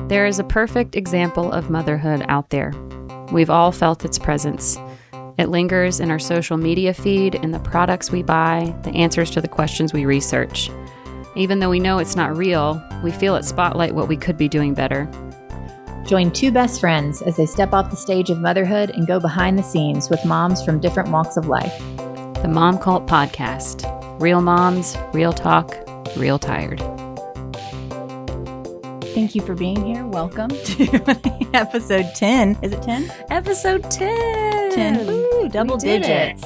There is a perfect example of motherhood out there. We've all felt its presence. It lingers in our social media feed, in the products we buy, the answers to the questions we research. Even though we know it's not real, we feel it spotlight what we could be doing better. Join two best friends as they step off the stage of motherhood and go behind the scenes with moms from different walks of life. The Momcult Podcast. Real moms, real talk, real tired. Thank you for being here. Welcome to episode 10. Is it 10? Episode 10. 10. Ooh, double digits.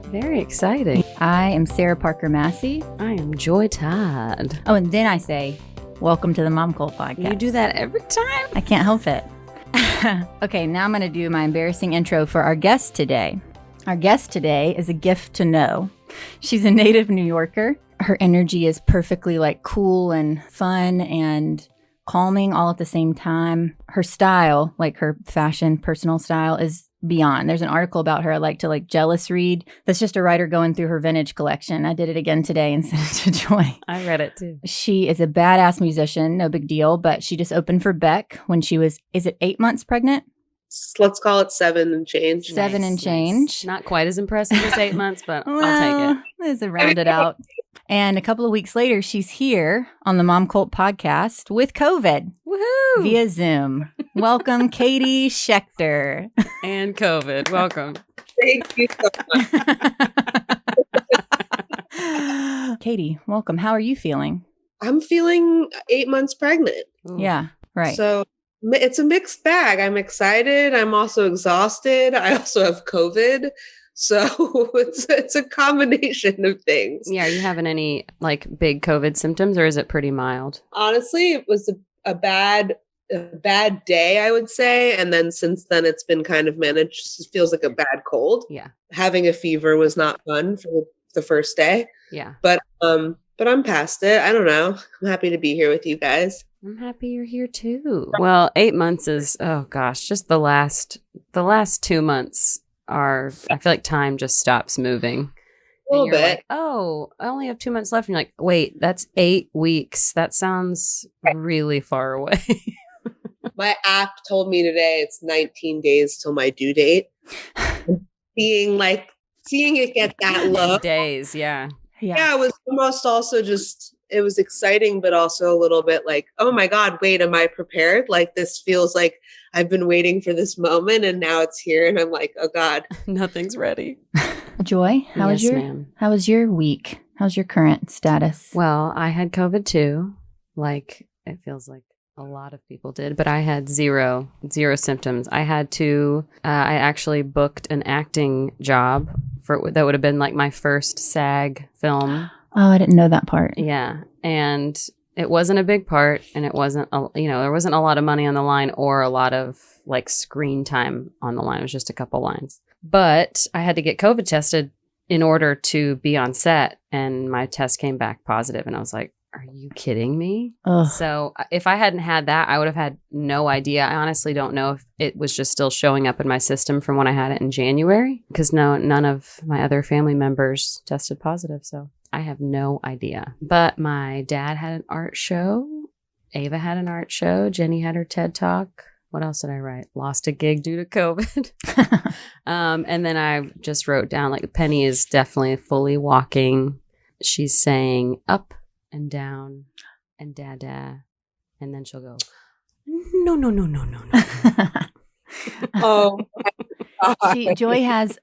Very exciting. I am Sarah Parker Massey. I am Joy Todd. Oh, and then I say, welcome to the Momcult Podcast. You do that every time? I can't help it. Okay, now I'm going to do my embarrassing intro for our guest today. Our guest today is a gift to know. She's a native New Yorker. Her energy is perfectly cool and fun and calming all at the same time. Her style, her fashion, personal style, is beyond. There's an article about her I like to jealous read. That's just a writer going through her vintage collection. I did it again today and sent it to Joy. I read it too. She is a badass musician, no big deal, but she just opened for Beck when she was, is it 8 months pregnant? Let's call it 7 and change. Seven and change. Not quite as impressive as 8 months, but I'll take it. Let's round it out. And a couple of weeks later, she's here on the Momcult Podcast with COVID. Woohoo! Via Zoom. Welcome, Katie Schecter. And COVID. Welcome. Thank you so much. Katie, welcome. How are you feeling? I'm feeling 8 months pregnant. Ooh. Yeah, right. So it's a mixed bag. I'm excited. I'm also exhausted. I also have COVID. So it's a combination of things. Yeah, are you having any big COVID symptoms, or is it pretty mild? Honestly, it was a bad day, I would say. And then since then, it's been kind of managed. It feels like a bad cold. Yeah. Having a fever was not fun for the first day. Yeah. But I'm past it. I don't know. I'm happy to be here with you guys. I'm happy you're here too. Well, 8 months is, oh gosh, just the last 2 months are, I feel like time just stops moving. A little bit. Like, oh, I only have 2 months left. And you're like, wait, that's 8 weeks. That sounds really far away. My app told me today it's 19 days till my due date. Seeing it get that low. Days, yeah. Yeah, it was almost also just, it was exciting, but also a little bit oh my God, wait, am I prepared? This feels like I've been waiting for this moment and now it's here. And I'm like, oh God. Nothing's ready. Joy, how was your week? How's your current status? Well, I had COVID too. It feels like a lot of people did, but I had zero symptoms. I actually booked an acting job that would have been my first SAG film. Oh, I didn't know that part. Yeah. And it wasn't a big part, and it wasn't, there wasn't a lot of money on the line or a lot of screen time on the line. It was just a couple lines. But I had to get COVID tested in order to be on set, and my test came back positive, and I was like, are you kidding me? Ugh. So if I hadn't had that, I would have had no idea. I honestly don't know if it was just still showing up in my system from when I had it in January, because none of my other family members tested positive. So I have no idea. But my dad had an art show. Ava had an art show. Jenny had her TED Talk. What else did I write? Lost a gig due to COVID. And then I just wrote down, Penny is definitely fully walking. She's saying up and down and dada. And then she'll go, no. Oh. Joy has,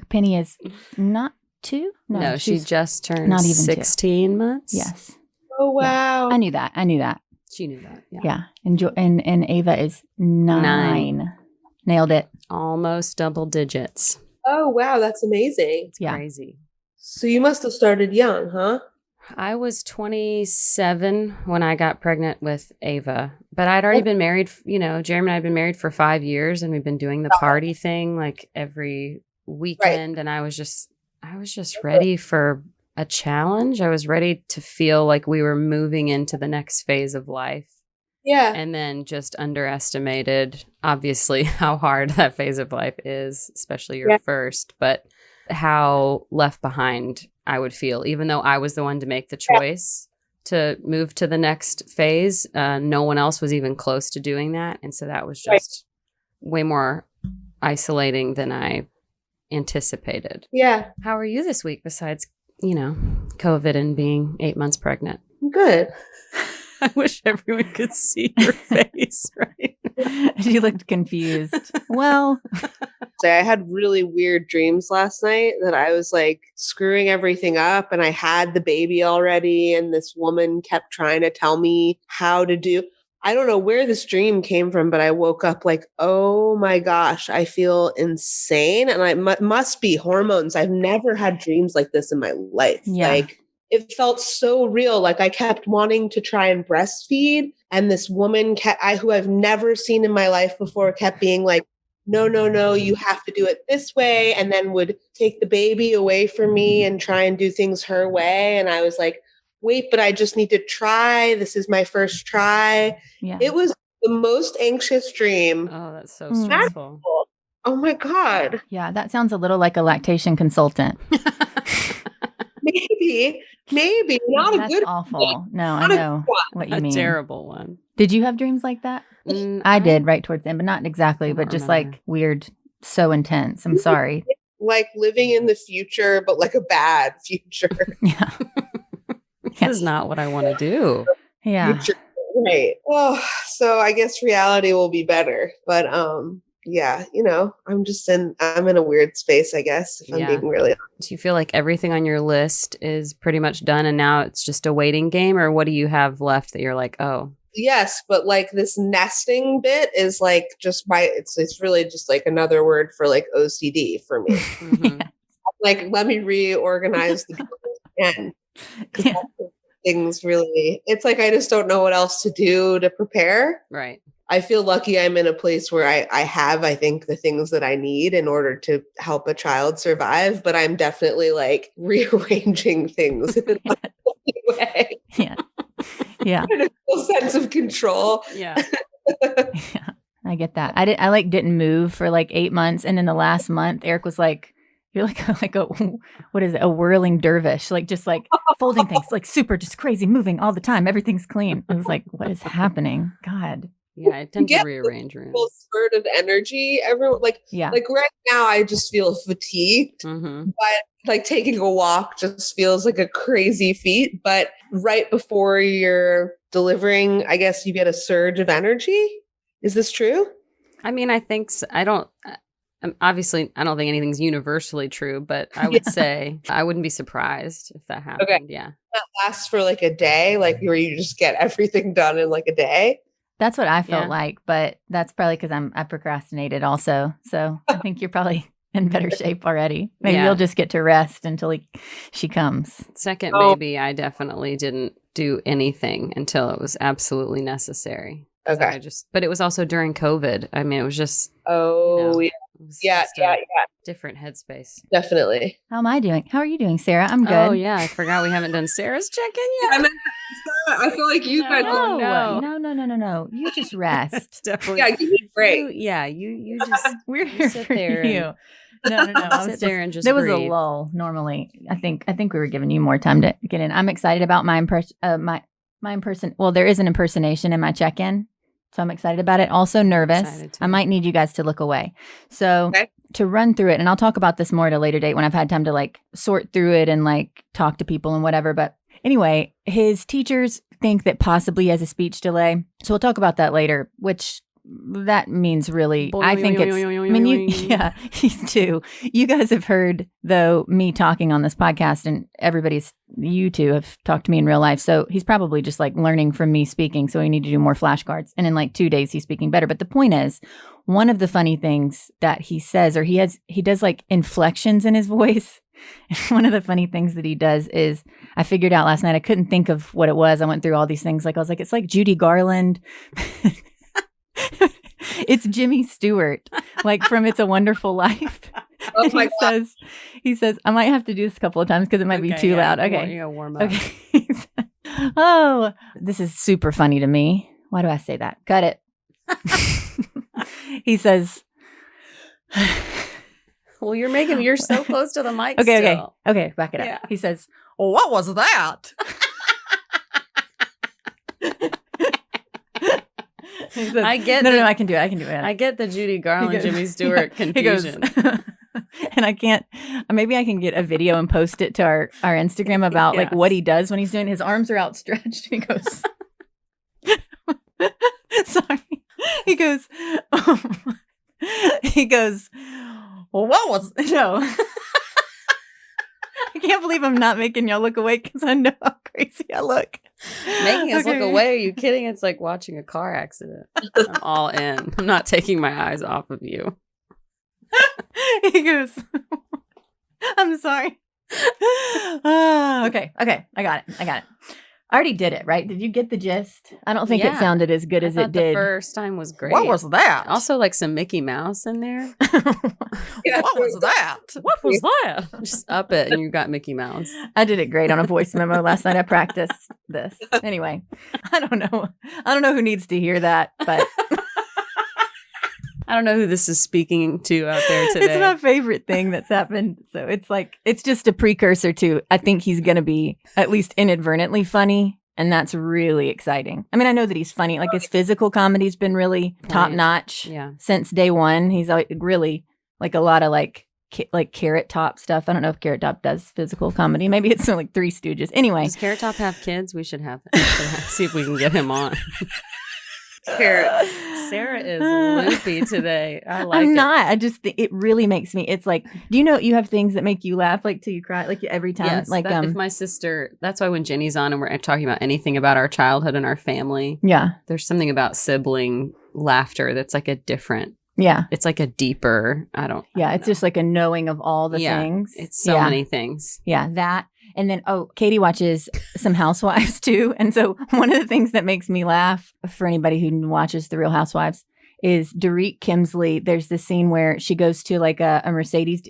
Penny is not 2? No, she just turned not even 16 months. Yes. Oh, wow. Yeah. I knew that. She knew that. Yeah. And Ava is 9. Nailed it. Almost double digits. Oh, wow. That's amazing. It's crazy. So you must have started young, huh? I was 27 when I got pregnant with Ava, but I'd already been married. Jeremy and I had been married for 5 years, and we've been doing the party thing every weekend. Right. And I was just ready for a challenge. I was ready to feel like we were moving into the next phase of life. Yeah. And then just underestimated, obviously, how hard that phase of life is, especially your first, but how left behind I would feel, even though I was the one to make the choice. to move to the next phase. No one else was even close to doing that. And so that was just way more isolating than I anticipated. Yeah. How are you this week besides, COVID and being 8 months pregnant? I'm good. I wish everyone could see your face, right? She looked confused. Well, I had really weird dreams last night that I was like screwing everything up, and I had the baby already, and this woman kept trying to tell me how to do. I don't know where this dream came from, but I woke up like, oh my gosh, I feel insane. And I must be hormones. I've never had dreams like this in my life. Yeah. Like, it felt so real. Like I kept wanting to try and breastfeed. And this woman who I've never seen in my life before kept being like, no, you have to do it this way. And then would take the baby away from me and try and do things her way. And I was like, wait, but I just need to try. This is my first try. yeah. It was the most anxious dream. Oh, that's so stressful. Oh my God. Yeah, that sounds a little like a lactation consultant. Maybe. Not That's a good awful. one. No, I Not a know good one. what you A mean. terrible one. Did you have dreams like that? I did right towards the end, but not exactly, I but don't just remember. like weird, so intense. I'm sorry. Like living in the future, but like a bad future. Yeah. This is not what I want to do. Yeah. Future. Right. Oh, so I guess reality will be better. But yeah, I'm in a weird space, I guess, if I'm being really honest. Do you feel like everything on your list is pretty much done and now it's just a waiting game, or what do you have left that you're like, oh? Yes, but like this nesting bit is like just it's really just like another word for like OCD for me. Mhm. Like, let me reorganize the again. Yeah. Things really, it's like I just don't know what else to do to prepare. Right. I feel lucky I'm in a place where I think, the things that I need in order to help a child survive, but I'm definitely like rearranging things in a healthy way. Yeah. Yeah. In a full sense of control. Yeah. Yeah. I get that. I didn't move for like 8 months. And in the last month, Eric was like, you're like a what is it? A whirling dervish, like just like folding things, like super, just crazy, moving all the time. Everything's clean. I was like, what is happening? God. Yeah, I tend to get rearrange Full rooms. spurt of energy. Everyone like right now I just feel fatigued, but like taking a walk just feels like a crazy feat. But right before you're delivering, I guess you get a surge of energy. Is this true? I mean, I think so. Obviously, I don't think anything's universally true, but I would say I wouldn't be surprised if that happened. Okay. Yeah. That lasts for like a day, like where you just get everything done in like a day. That's what I felt like, but that's probably because I procrastinated also. So I think you're probably in better shape already. Maybe you'll just get to rest until she comes. Second baby, I definitely didn't do anything until it was absolutely necessary. Okay. But it was also during COVID. I mean, it was just. Yeah. Different headspace. Definitely. How am I doing? How are you doing, Sarah? I'm good. Oh yeah, I forgot we haven't done Sarah's check-in yet. I feel like you guys. No. You just rest. Definitely. Yeah, give me a break. You just We're here sit for there you. No. I was sit there and just there was a breathe. lull. Normally, I think we were giving you more time to get in. I'm excited about my impression. Well, there is an impersonation in my check-in. So I'm excited about it. Also nervous. I might need you guys to look away. So to run through it, and I'll talk about this more at a later date when I've had time to like sort through it and like talk to people and whatever. But anyway, his teachers think that possibly he has a speech delay. So we'll talk about that later, which that means really, I think he's 2. You guys have heard, though, me talking on this podcast, and you two have talked to me in real life. So he's probably just like learning from me speaking. So we need to do more flashcards. And in like 2 days, he's speaking better. But the point is, one of the funny things that he says, or he does like inflections in his voice. And one of the funny things that he does is, I figured out last night, I couldn't think of what it was. I went through all these things. Like I was like, it's like Judy Garland. It's Jimmy Stewart, like from It's a Wonderful Life. Oh my God. He says, I might have to do this a couple of times because it might be too loud. Okay. You warm up. Okay. Oh, this is super funny to me. Why do I say that? Cut it. He says, well, you're so close to the mic. Okay, still. okay, back it up. Yeah. He says, well, what was that? Says, I get no, I can do it. I get the Judy Garland, Jimmy Stewart confusion. He goes, and I can't, maybe I can get a video and post it to our Instagram about like what he does when he's doing, his arms are outstretched. He goes, sorry. He goes, well, what was, no. I can't believe I'm not making y'all look away because I know how crazy I look. Making us look away? Are you kidding? It's like watching a car accident. I'm all in. I'm not taking my eyes off of you. He goes, I'm sorry. Okay. I got it. I already did it, right? Did you get the gist? I don't think it sounded as good as it did. The first time was great. What was that? Also, like some Mickey Mouse in there. What was that? What was that? Just up it, and you got Mickey Mouse. I did it great on a voice memo last night. I practiced this. Anyway, I don't know who needs to hear that, but I don't know who this is speaking to out there today. It's my favorite thing that's happened. So it's like, it's just a precursor to, I think he's going to be at least inadvertently funny. And that's really exciting. I mean, I know that he's funny. Like his physical comedy's been really top notch since day one. He's like really like a lot of like Carrot Top stuff. I don't know if Carrot Top does physical comedy. Maybe it's like Three Stooges. Anyway. Does Carrot Top have kids? We should have see if we can get him on. Carrot. Sarah is loopy today. I'm not. I just think it really makes me. It's like, do you know you have things that make you laugh, like till you cry, like every time? Yes, like if my sister. That's why when Jenny's on and we're talking about anything about our childhood and our family, there's something about sibling laughter that's like a different. Yeah, it's like a deeper. It's just like a knowing of all the things. It's so many things. Yeah, that. And then, Katie watches some Housewives too. And so one of the things that makes me laugh for anybody who watches The Real Housewives is Dorit Kemsley. There's this scene where she goes to like a Mercedes.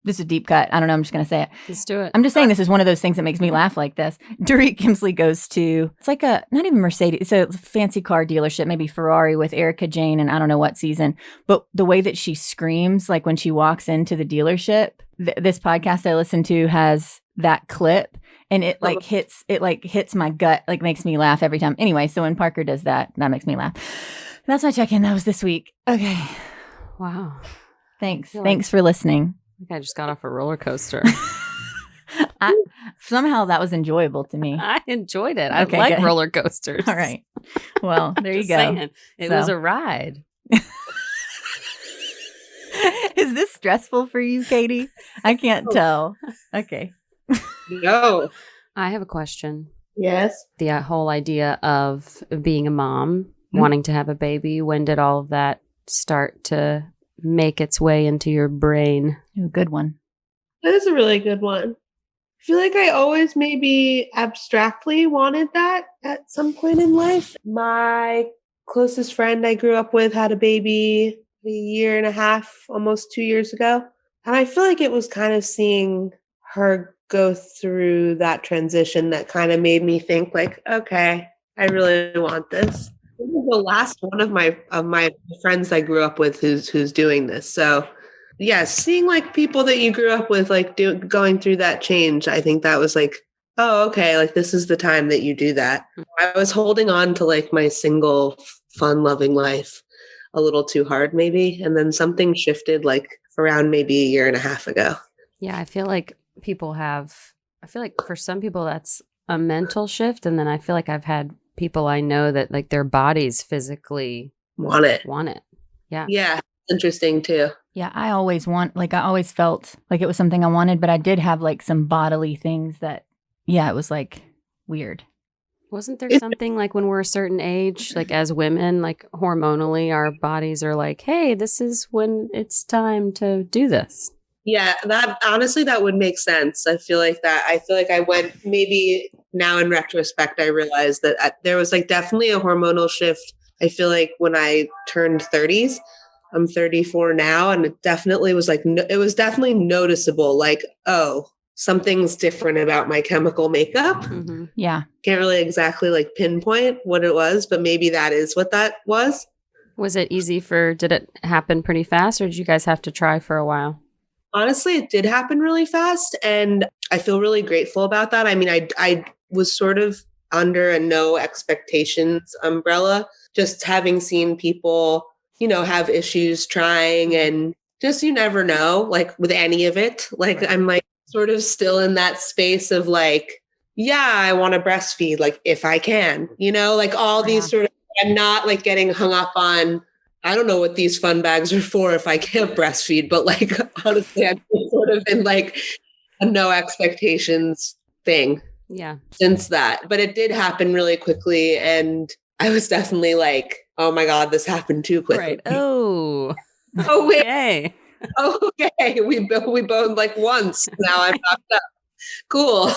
This is a deep cut. I don't know. I'm just going to say it. Let's do it. I'm just saying this is one of those things that makes me laugh like this. Dorit Kemsley goes to, it's like not even Mercedes. It's a fancy car dealership, maybe Ferrari with Erica Jane and I don't know what season. But the way that she screams, like when she walks into the dealership, this podcast I listen to has that clip and it hits my gut, like makes me laugh every time. Anyway, so when Parker does that makes me laugh. That's my check-in. That was this week. Okay. Wow. Thanks for listening. I think I just got off a roller coaster. Somehow that was enjoyable to me. I enjoyed it. I like roller coasters. All right. Well, there you go. Saying, it was a ride. Is this stressful for you, Katie? I can't tell. Okay. No. I have a question. Yes. The whole idea of being a mom, wanting to have a baby, when did all of that start to make its way into your brain? A good one. That is a really good one. I feel like I always maybe abstractly wanted that at some point in life. My closest friend I grew up with had a baby a year and a half, almost 2 years ago. And I feel like it was kind of seeing her go through that transition that kind of made me think like, okay, I really want this. This is the last one of my friends I grew up with who's doing this. So yeah, seeing like people that you grew up with like going through that change, I think that was like, oh, okay, like this is the time that you do that. I was holding on to like my single fun loving life a little too hard maybe. And then something shifted like around maybe a year and a half ago. Yeah, I feel like for some people that's a mental shift. And then I feel like I've had people I know that like their bodies physically want it. Yeah. Yeah. Interesting too. Yeah. I always felt like it was something I wanted, but I did have like some bodily things that, it was like weird. Wasn't there something like when we're a certain age, like as women, like hormonally, our bodies are like, hey, this is when it's time to do this. Yeah, that would make sense. I feel like I went, maybe now in retrospect, I realized that there was like definitely a hormonal shift. I feel like when I turned 30s, I'm 34 now. And it definitely was like, it was definitely noticeable. Like, oh, something's different about my chemical makeup. Mm-hmm. Yeah. Can't really exactly like pinpoint what it was, but maybe that is what that was. Was it easy did it happen pretty fast or did you guys have to try for a while? Honestly, it did happen really fast and I feel really grateful about that. I mean, I was sort of under a no expectations umbrella. Just having seen people, have issues trying, and just, you never know, like with any of it. Like, right. I'm like sort of still in that space of like, yeah, I want to breastfeed, like if I can, like all these sort of, I'm not like getting hung up on, I don't know what these fun bags are for if I can't breastfeed, but like, honestly, I'm sort of in like a no expectations thing. Yeah. Since that, but it did happen really quickly. And I was definitely like, oh my God, this happened too quickly. Right. Oh, wait. Okay. Okay. We both like once. Now I'm knocked up. Cool.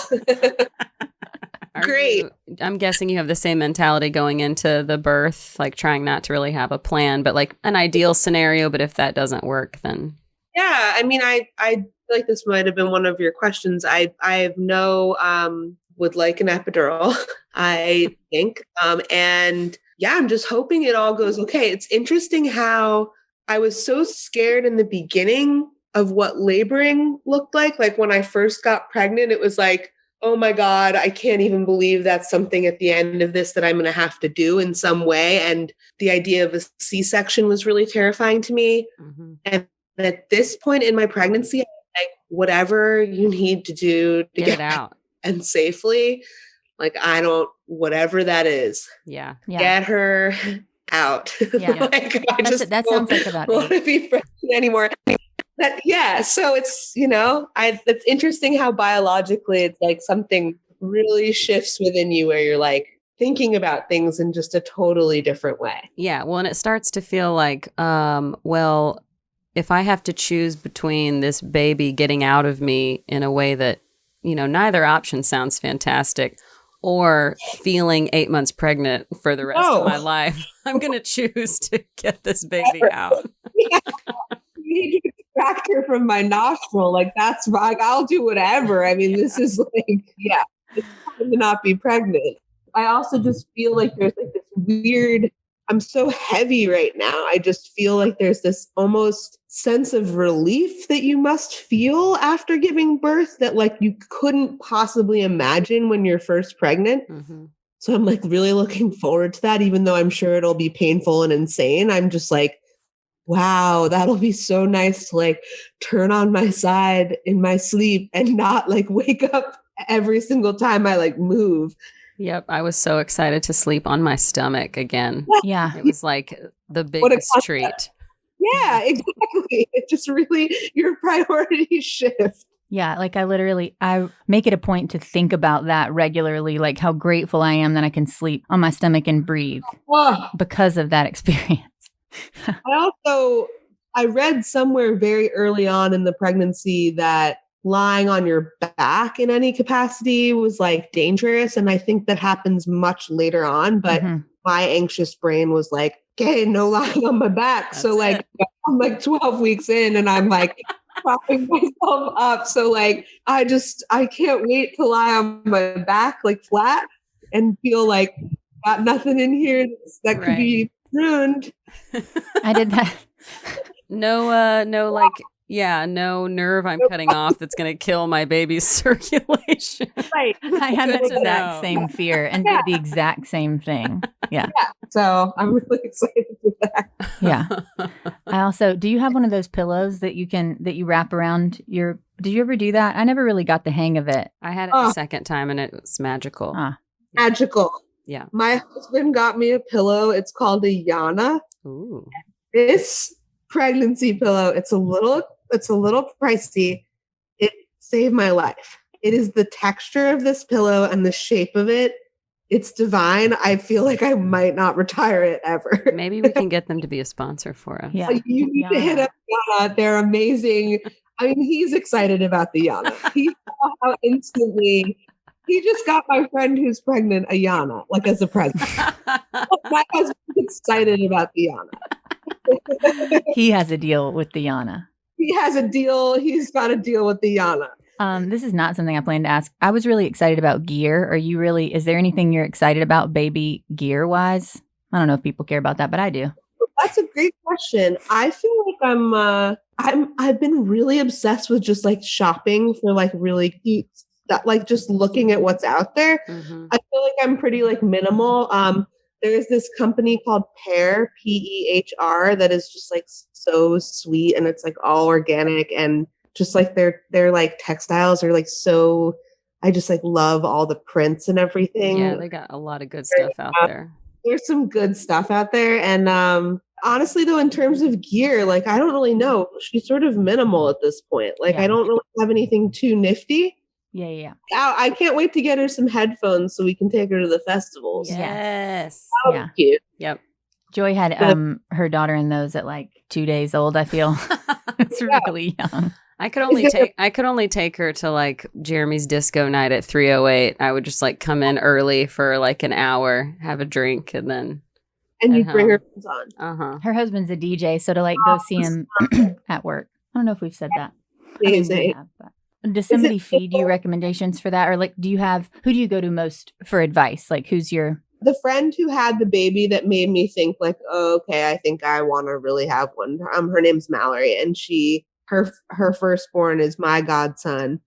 Great. I'm guessing you have the same mentality going into the birth, like trying not to really have a plan, but like an ideal scenario. But if that doesn't work, then. Yeah. I mean, I feel like this might have been one of your questions. I have would like an epidural, I think. And yeah, I'm just hoping it all goes okay. It's interesting how I was so scared in the beginning of what laboring looked like. Like when I first got pregnant, it was like, oh my God, I can't even believe that's something at the end of this that I'm going to have to do in some way. And the idea of a C-section was really terrifying to me. Mm-hmm. And at this point in my pregnancy, I'm like, whatever you need to do to get it out. And safely, like, whatever that is. Yeah. Get her out. Yeah. Like, that sounds like about want to be pregnant anymore. So it's, it's interesting how biologically it's like something really shifts within you where you're like thinking about things in just a totally different way. Yeah. Well, and it starts to feel like, well, if I have to choose between this baby getting out of me in a way that, neither option sounds fantastic, or feeling 8 months pregnant for the rest of my life, I'm going to choose to get this baby out. Yeah. You need to extract her from my nostril. Like, that's like, I'll do whatever. I mean, this is like, it's time to not be pregnant. I also just feel like there's like this weird, I'm so heavy right now. I just feel like there's this almost sense of relief that you must feel after giving birth that like you couldn't possibly imagine when you're first pregnant. Mm-hmm. So I'm like really looking forward to that, even though I'm sure it'll be painful and insane. I'm just like, wow, that'll be so nice to like turn on my side in my sleep and not like wake up every single time I like move. Yep. I was so excited to sleep on my stomach again. Yeah. It was like the biggest treat. Yeah, exactly. It just really, your priorities shift. Yeah. Like I make it a point to think about that regularly, like how grateful I am that I can sleep on my stomach and breathe because of that experience. I read somewhere very early on in the pregnancy that lying on your back in any capacity was like dangerous. And I think that happens much later on, but my anxious brain was like, okay, no lying on my back. That's so like, I'm like 12 weeks in and I'm like propping myself up. So like, I can't wait to lie on my back, like flat and feel like got nothing in here that could be ruined. I did that. No nerve I'm cutting off that's going to kill my baby's circulation. Right. I had that exact same fear and did the exact same thing. Yeah. So I'm really excited for that. Yeah. I also, do you have one of those pillows that you wrap around your, did you ever do that? I never really got the hang of it. I had it the second time and it was magical. Magical. Yeah. My husband got me a pillow. It's called a Yana. Ooh. This pregnancy pillow, it's a little pricey. It saved my life. It is the texture of this pillow and the shape of it. It's divine. I feel like I might not retire it ever. Maybe we can get them to be a sponsor for us. Yeah. You need to hit up Yana. They're amazing. I mean, he's excited about the Yana. He saw how instantly he just got my friend who's pregnant a Yana, like as a present. My husband's excited about the Yana. He has a deal with the Yana. He has a deal. He's got a deal with the Yana. This is not something I planned to ask. I was really excited about gear. Is there anything you're excited about baby gear wise? I don't know if people care about that, but I do. That's a great question. I feel like I've been really obsessed with just like shopping for like really cute stuff, like just looking at what's out there. Mm-hmm. I feel like I'm pretty like minimal. There's this company called Pear, Pehr, that is just like so sweet, and it's like all organic, and just like their like textiles are like so. I just like love all the prints and everything. Yeah, they got a lot of good stuff out there. There's some good stuff out there, and honestly though, in terms of gear, like I don't really know. She's sort of minimal at this point. Like I don't really have anything too nifty. Yeah. I can't wait to get her some headphones so we can take her to the festivals. Yes. Yeah. Cute. Yep. Joy had her daughter in those at like 2 days old, I feel. It's really young. I could only take her to like Jeremy's disco night at 3:08. I would just like come in early for like an hour, have a drink, and then you bring her on. Her husband's a DJ, so to like go see him at work. I don't know if we've said that. Does somebody feed you recommendations for that? Or like, who do you go to most for advice? Like the friend who had the baby that made me think like, oh, okay, I think I want to really have one. Her name's Mallory, and her firstborn is my godson.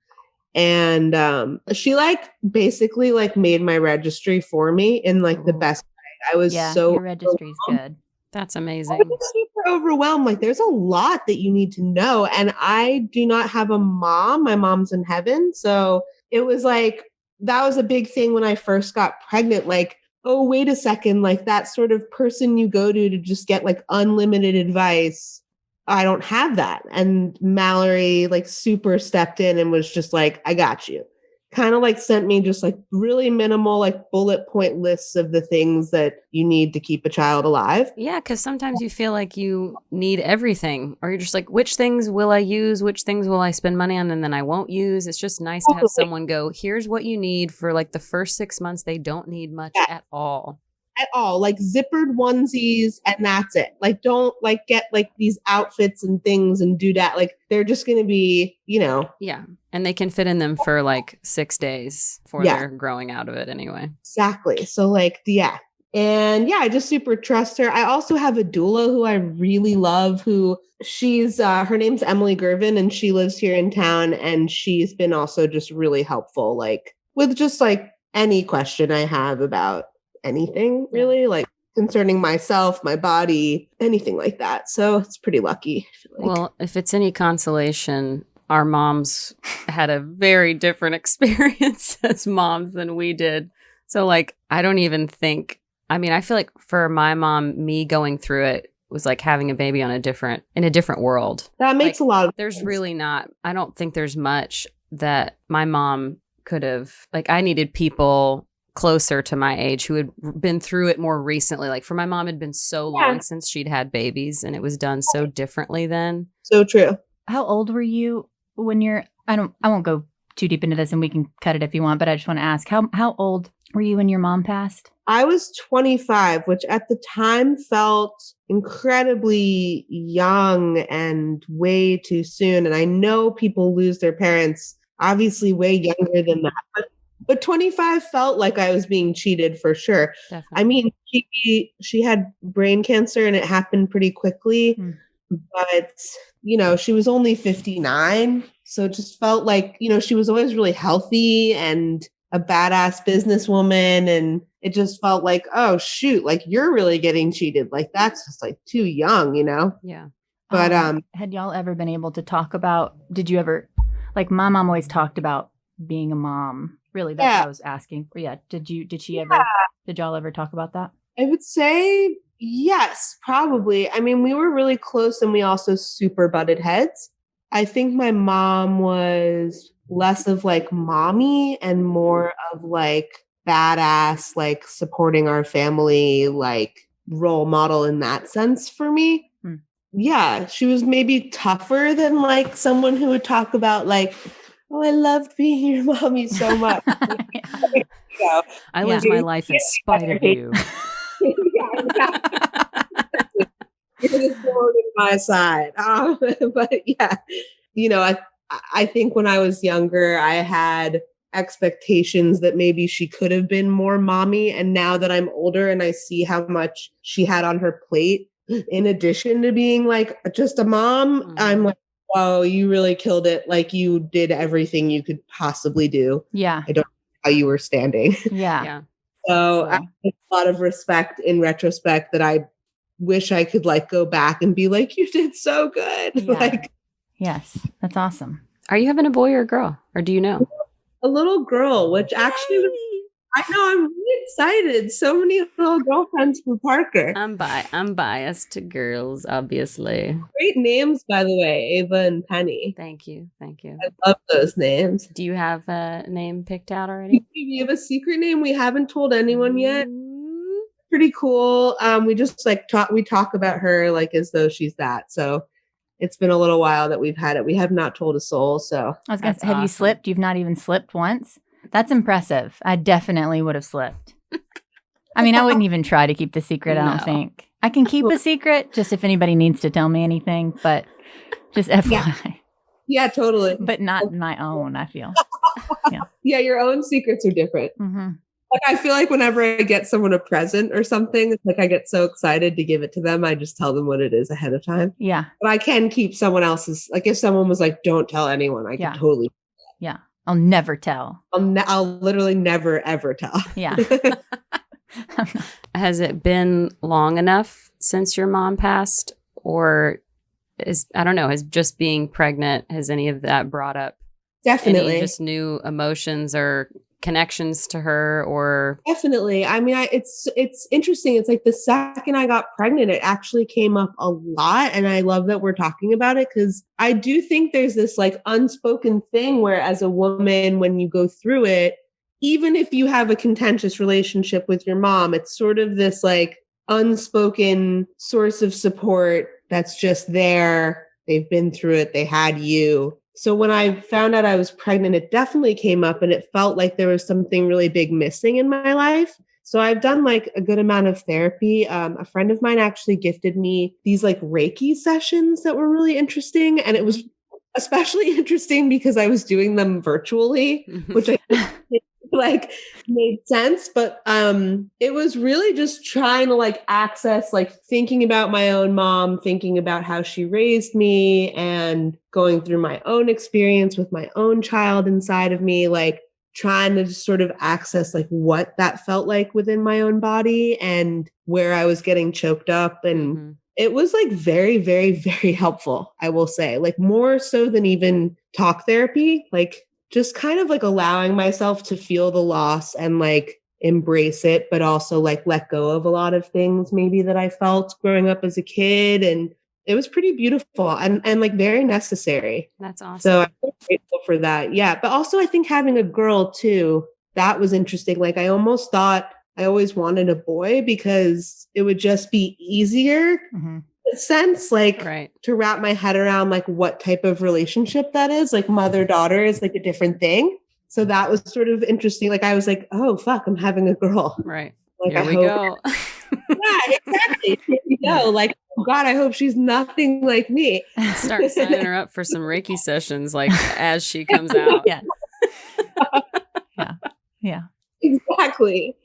And she like basically like made my registry for me in like the best way. I was your registry's good. That's amazing. I was super overwhelmed. Like there's a lot that you need to know. And I do not have a mom. My mom's in heaven. So it was like, that was a big thing when I first got pregnant. Like, oh, wait a second. Like that sort of person you go to just get like unlimited advice. I don't have that. And Mallory like super stepped in and was just like, I got you. Kind of like sent me just like really minimal, like bullet point lists of the things that you need to keep a child alive. Yeah, because sometimes you feel like you need everything, or you're just like, which things will I use? Which things will I spend money on and then I won't use? It's just nice to have someone go, here's what you need for like the first 6 months. They don't need much at all. At all, like zippered onesies, and that's it. Like don't like get like these outfits and things and do that. Like they're just going to be, Yeah, and they can fit in them for like 6 days before they're growing out of it anyway. Exactly. So like, yeah. And yeah, I just super trust her. I also have a doula who I really love, who she's, her name's Emily Gervin, and she lives here in town. And she's been also just really helpful, like with just like any question I have about anything really, like concerning myself, my body, anything like that. So it's pretty lucky. Well, if it's any consolation, our moms had a very different experience as moms than we did. So like, I don't even think, I feel like for my mom, me going through it was like having a baby in a different world. That makes a lot of There's sense. really not, I don't think there's much that my mom could have, like I needed people closer to my age who had been through it more recently. Like for my mom, it'd been so long since she'd had babies, and it was done so differently then. So true. How old were you when I won't go too deep into this, and we can cut it if you want, but I just want to ask, how old were you when your mom passed? I was 25, which at the time felt incredibly young and way too soon. And I know people lose their parents obviously way younger than that, but 25 felt like I was being cheated for sure. Definitely. She had brain cancer and it happened pretty quickly, but she was only 59. So it just felt like, she was always really healthy and a badass businesswoman. And it just felt like, oh shoot, like you're really getting cheated. Like that's just like too young, Yeah. But, had y'all ever been able to talk about, did you ever, like my mom always talked about being a mom. Really, that's what I was asking. Yeah. Did y'all ever talk about that? I would say yes, probably. We were really close, and we also super butted heads. I think my mom was less of like mommy and more of like badass, like supporting our family, like role model in that sense for me. Yeah. She was maybe tougher than like someone who would talk about like, oh, I loved being your mommy so much. I lived my life in spite of you. You're the sword in my side. But yeah, I think when I was younger, I had expectations that maybe she could have been more mommy. And now that I'm older and I see how much she had on her plate, in addition to being like just a mom, I'm like, wow, you really killed it. Like you did everything you could possibly do. Yeah. I don't know how you were standing. Yeah. So I Cool. have a lot of respect in retrospect that I wish I could like go back and be like, you did so good. Yeah. Like Yes, that's awesome. Are you having a boy or a girl? Or do you know? a little girl, which actually was, I know I'm really excited. So many little girlfriends for Parker. I'm biased to girls, obviously. Great names, by the way, Ava and Penny. Thank you. I love those names. Do you have a name picked out already? We have a secret name we haven't told anyone yet. Ooh. Pretty cool. We just like talk about her like as though she's that. So it's been a little while that we've had it. We have not told a soul. So I was going to That's say, have you awesome. slipped? You've not even slipped once? That's impressive. I definitely would have slipped. I mean, I wouldn't even try to keep the secret, I No. don't think. I can keep a secret just if anybody needs to tell me anything, but just FYI. yeah, totally. But not my own, I feel. Yeah, your own secrets are different. Mm-hmm. Like I feel like whenever I get someone a present or something, it's like I get so excited to give it to them. I just tell them what it is ahead of time. Yeah. But I can keep someone else's. Like if someone was like, "Don't tell anyone," I Yeah. can totally. Yeah. I'll never tell. I'll literally never ever tell. Yeah. Has it been long enough since your mom passed? Or I don't know, has just being pregnant, has any of that brought up Definitely. any just new emotions or connections to her? Or Definitely. I mean, it's interesting. It's like the second I got pregnant, it actually came up a lot. And I love that we're talking about it because I do think there's this like unspoken thing where as a woman, when you go through it, even if you have a contentious relationship with your mom, it's sort of this like unspoken source of support that's just there. They've been through it. They had you. So when I found out I was pregnant, it definitely came up and it felt like there was something really big missing in my life. So I've done like a good amount of therapy. A friend of mine actually gifted me these like Reiki sessions that were really interesting. And it was especially interesting because I was doing them virtually, which I think like made sense. But it was really just trying to like access, like thinking about my own mom, thinking about how she raised me and going through my own experience with my own child inside of me, like trying to just sort of access like what that felt like within my own body and where I was getting choked up. And it was like very, very, very helpful, I will say, like more so than even talk therapy, like just kind of like allowing myself to feel the loss and like embrace it, but also like let go of a lot of things maybe that I felt growing up as a kid. And it was pretty beautiful and like very necessary. That's awesome. So I'm so grateful for that. Yeah. But also I think having a girl too, that was interesting. Like I almost thought I always wanted a boy because it would just be easier in a sense, like to wrap my head around like what type of relationship that is. Like mother-daughter is like a different thing. So that was sort of interesting. Like I was like, oh fuck, I'm having a girl. Right. Like, Here we go. Yeah, exactly. Here we go. Like, oh God, I hope she's nothing like me. Start signing her up for some Reiki sessions like as she comes out. Yes. Yeah. Exactly.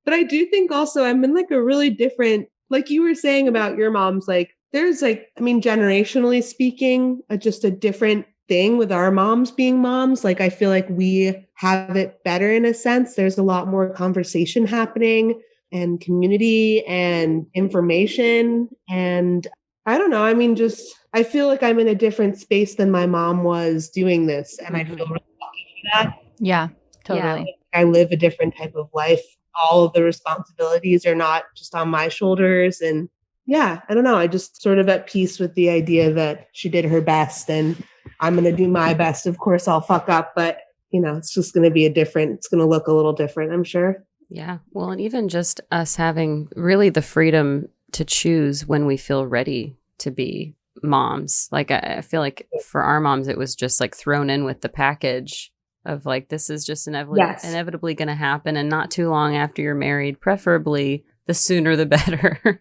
But I do think also I'm in like a really different, like you were saying about your mom's, like there's like, I mean, generationally speaking, just a different thing with our moms being moms. Like I feel like we have it better in a sense. There's a lot more conversation happening and community and information. And I don't know. I mean, just, I feel like I'm in a different space than my mom was doing this. And I feel really lucky for that. Yeah, totally. Yeah, I live a different type of life. All of the responsibilities are not just on my shoulders. And yeah, I don't know. I just sort of at peace with the idea that she did her best and I'm going to do my best. Of course, I'll fuck up, but you know, it's just going to be it's going to look a little different, I'm sure. Yeah. Well, and even just us having really the freedom to choose when we feel ready to be moms. Like I feel like for our moms, it was just like thrown in with the package of like, this is just inevitably going to happen. And not too long after you're married, preferably the sooner the better.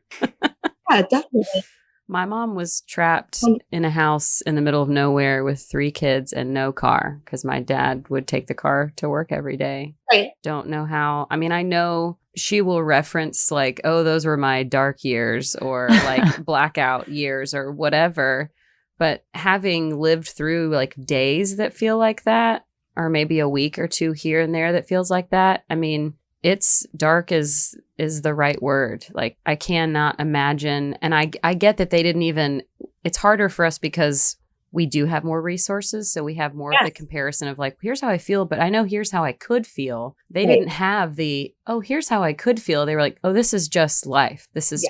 Yeah, definitely. My mom was trapped in a house in the middle of nowhere with 3 kids and no car because my dad would take the car to work every day. Right. Don't know how. I mean, I know she will reference like, oh, those were my dark years or like blackout years or whatever. But having lived through like days that feel like that, or maybe a week or 2 here and there that feels like that, I mean, it's dark is the right word. Like, I cannot imagine. And I get that they didn't even, it's harder for us because we do have more resources. So we have more of the comparison of like, here's how I feel, but I know here's how I could feel. They didn't have here's how I could feel. They were like, oh, this is just life. This is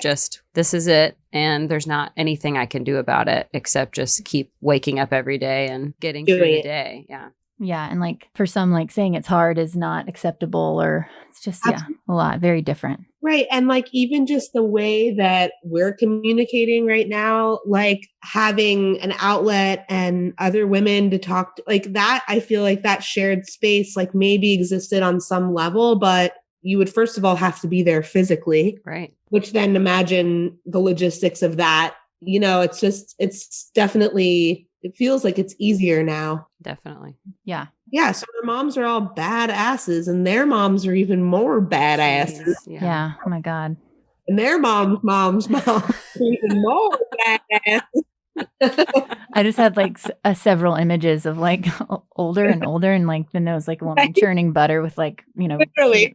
this is it. And there's not anything I can do about it except just keep waking up every day and getting through the day. Yeah. Yeah. And like for some, like saying it's hard is not acceptable, or it's just, a lot, very different. Right. And like even just the way that we're communicating right now, like having an outlet and other women to talk to, like that, I feel like that shared space like maybe existed on some level, but you would first of all have to be there physically. Right. Which then imagine the logistics of that. You know, it's definitely, it feels like it's easier now. Definitely. Yeah. Yeah. So our moms are all badasses and their moms are even more badasses. Yeah. Oh my God. And their moms are even more badasses. I just had like several images of like older and older and like the nose, like a woman churning butter with like, you know,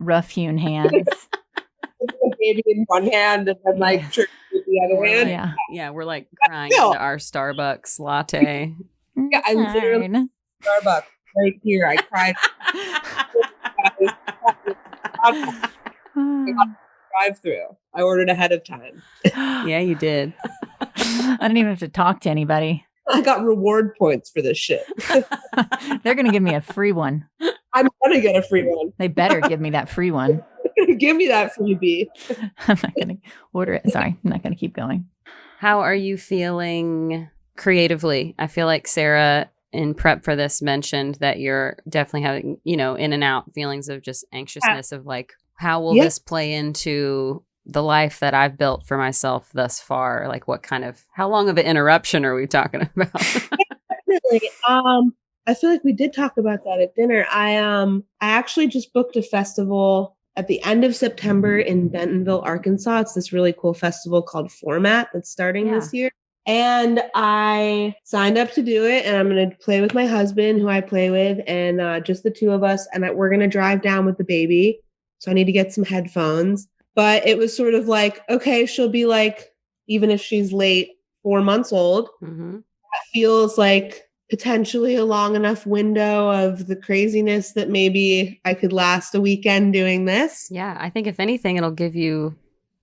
rough hewn hands. A baby in one hand and then like churning with the other hand. Yeah. Yeah. We're like crying into our Starbucks latte. Yeah. I literally Starbucks right here. I cried. Drive-through. I ordered ahead of time. Yeah, you did. I didn't even have to talk to anybody. I got reward points for this shit. They're going to give me a free one. I'm going to get a free one. They better give me that free one. Give me that freebie. I'm not going to order it. Sorry. I'm not going to keep going. How are you feeling creatively? I feel like Sarah, in prep for this, mentioned that you're definitely having, you know, in and out feelings of just anxiousness of like, how will this play into the life that I've built for myself thus far? Like how long of an interruption are we talking about? Definitely. I feel like we did talk about that at dinner. I actually just booked a festival at the end of September in Bentonville, Arkansas. It's this really cool festival called Format that's starting this year. And I signed up to do it, and I'm going to play with my husband, who I play with, and just the two of us. And we're going to drive down with the baby. So I need to get some headphones. But it was sort of like, okay, she'll be like, even if she's late, 4 months old. Mm-hmm. That feels like potentially a long enough window of the craziness that maybe I could last a weekend doing this. Yeah, I think if anything, it'll give you,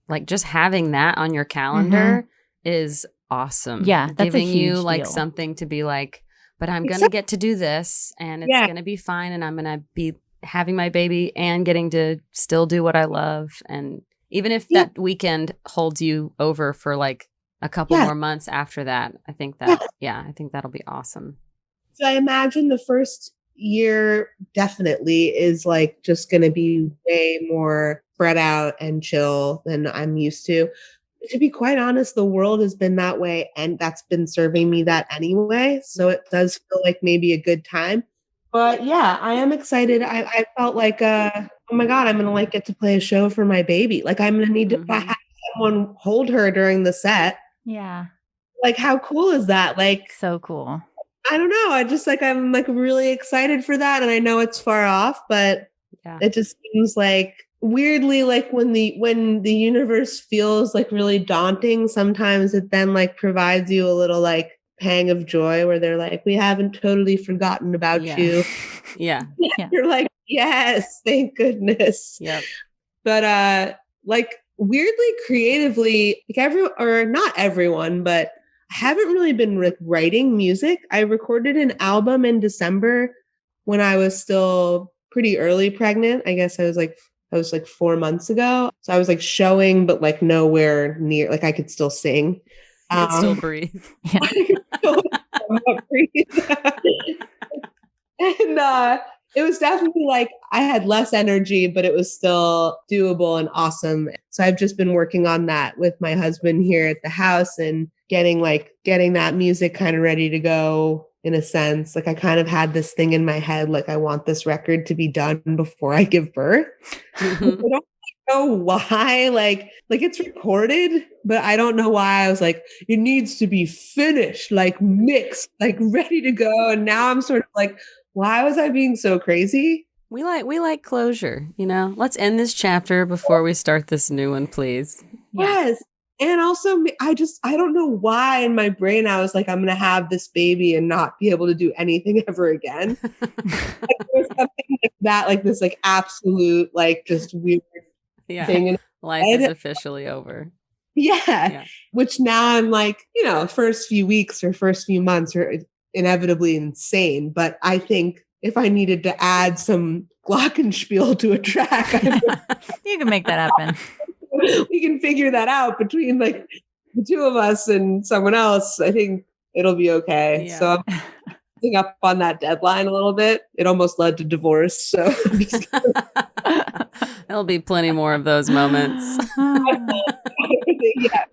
like, just having that on your calendar is awesome. Yeah, that's giving a huge you like deal. Something to be like, but I'm going to get to do this and it's going to be fine. And I'm going to be having my baby and getting to still do what I love. And even if that weekend holds you over for like a couple more months after that, I think that, I think that'll be awesome. So I imagine the first year definitely is like just going to be way more spread out and chill than I'm used to. To be quite honest, the world has been that way, and that's been serving me that anyway. So it does feel like maybe a good time. But yeah, I am excited. I felt like, oh my God, I'm going to like get to play a show for my baby. Like I'm going to need to have someone hold her during the set. Yeah. Like how cool is that? Like so cool. I don't know. I'm like really excited for that. And I know it's far off, but it just seems like weirdly, like when the universe feels like really daunting, sometimes it then like provides you a little like pang of joy where they're like, we haven't totally forgotten about you. Yeah. You're like, yes, thank goodness. Yep. But like weirdly creatively, like not everyone, but I haven't really been writing music. I recorded an album in December when I was still pretty early pregnant. I guess I was like 4 months ago. So I was like showing, but like nowhere near, like I could still sing. You could still breathe. And it was definitely like I had less energy, but it was still doable and awesome. So I've just been working on that with my husband here at the house and getting that music kind of ready to go in a sense. Like I kind of had this thing in my head, like I want this record to be done before I give birth. I don't know why, like it's recorded, but I don't know why I was like, it needs to be finished, like mixed, like ready to go. And now I'm sort of like, why was I being so crazy? We like closure, Let's end this chapter before we start this new one, please. Yes. And also, I don't know why in my brain I was like, I'm going to have this baby and not be able to do anything ever again. There's something like that, like this, like absolute, like just weird thing. Life is officially over. Yeah. Which now I'm like, first few weeks or first few months are inevitably insane. But I think if I needed to add some glockenspiel to a track, you can make that happen. We can figure that out between like the two of us and someone else. I think it'll be okay. Yeah. So I'm picking up on that deadline a little bit. It almost led to divorce. So there'll be plenty more of those moments. Yeah.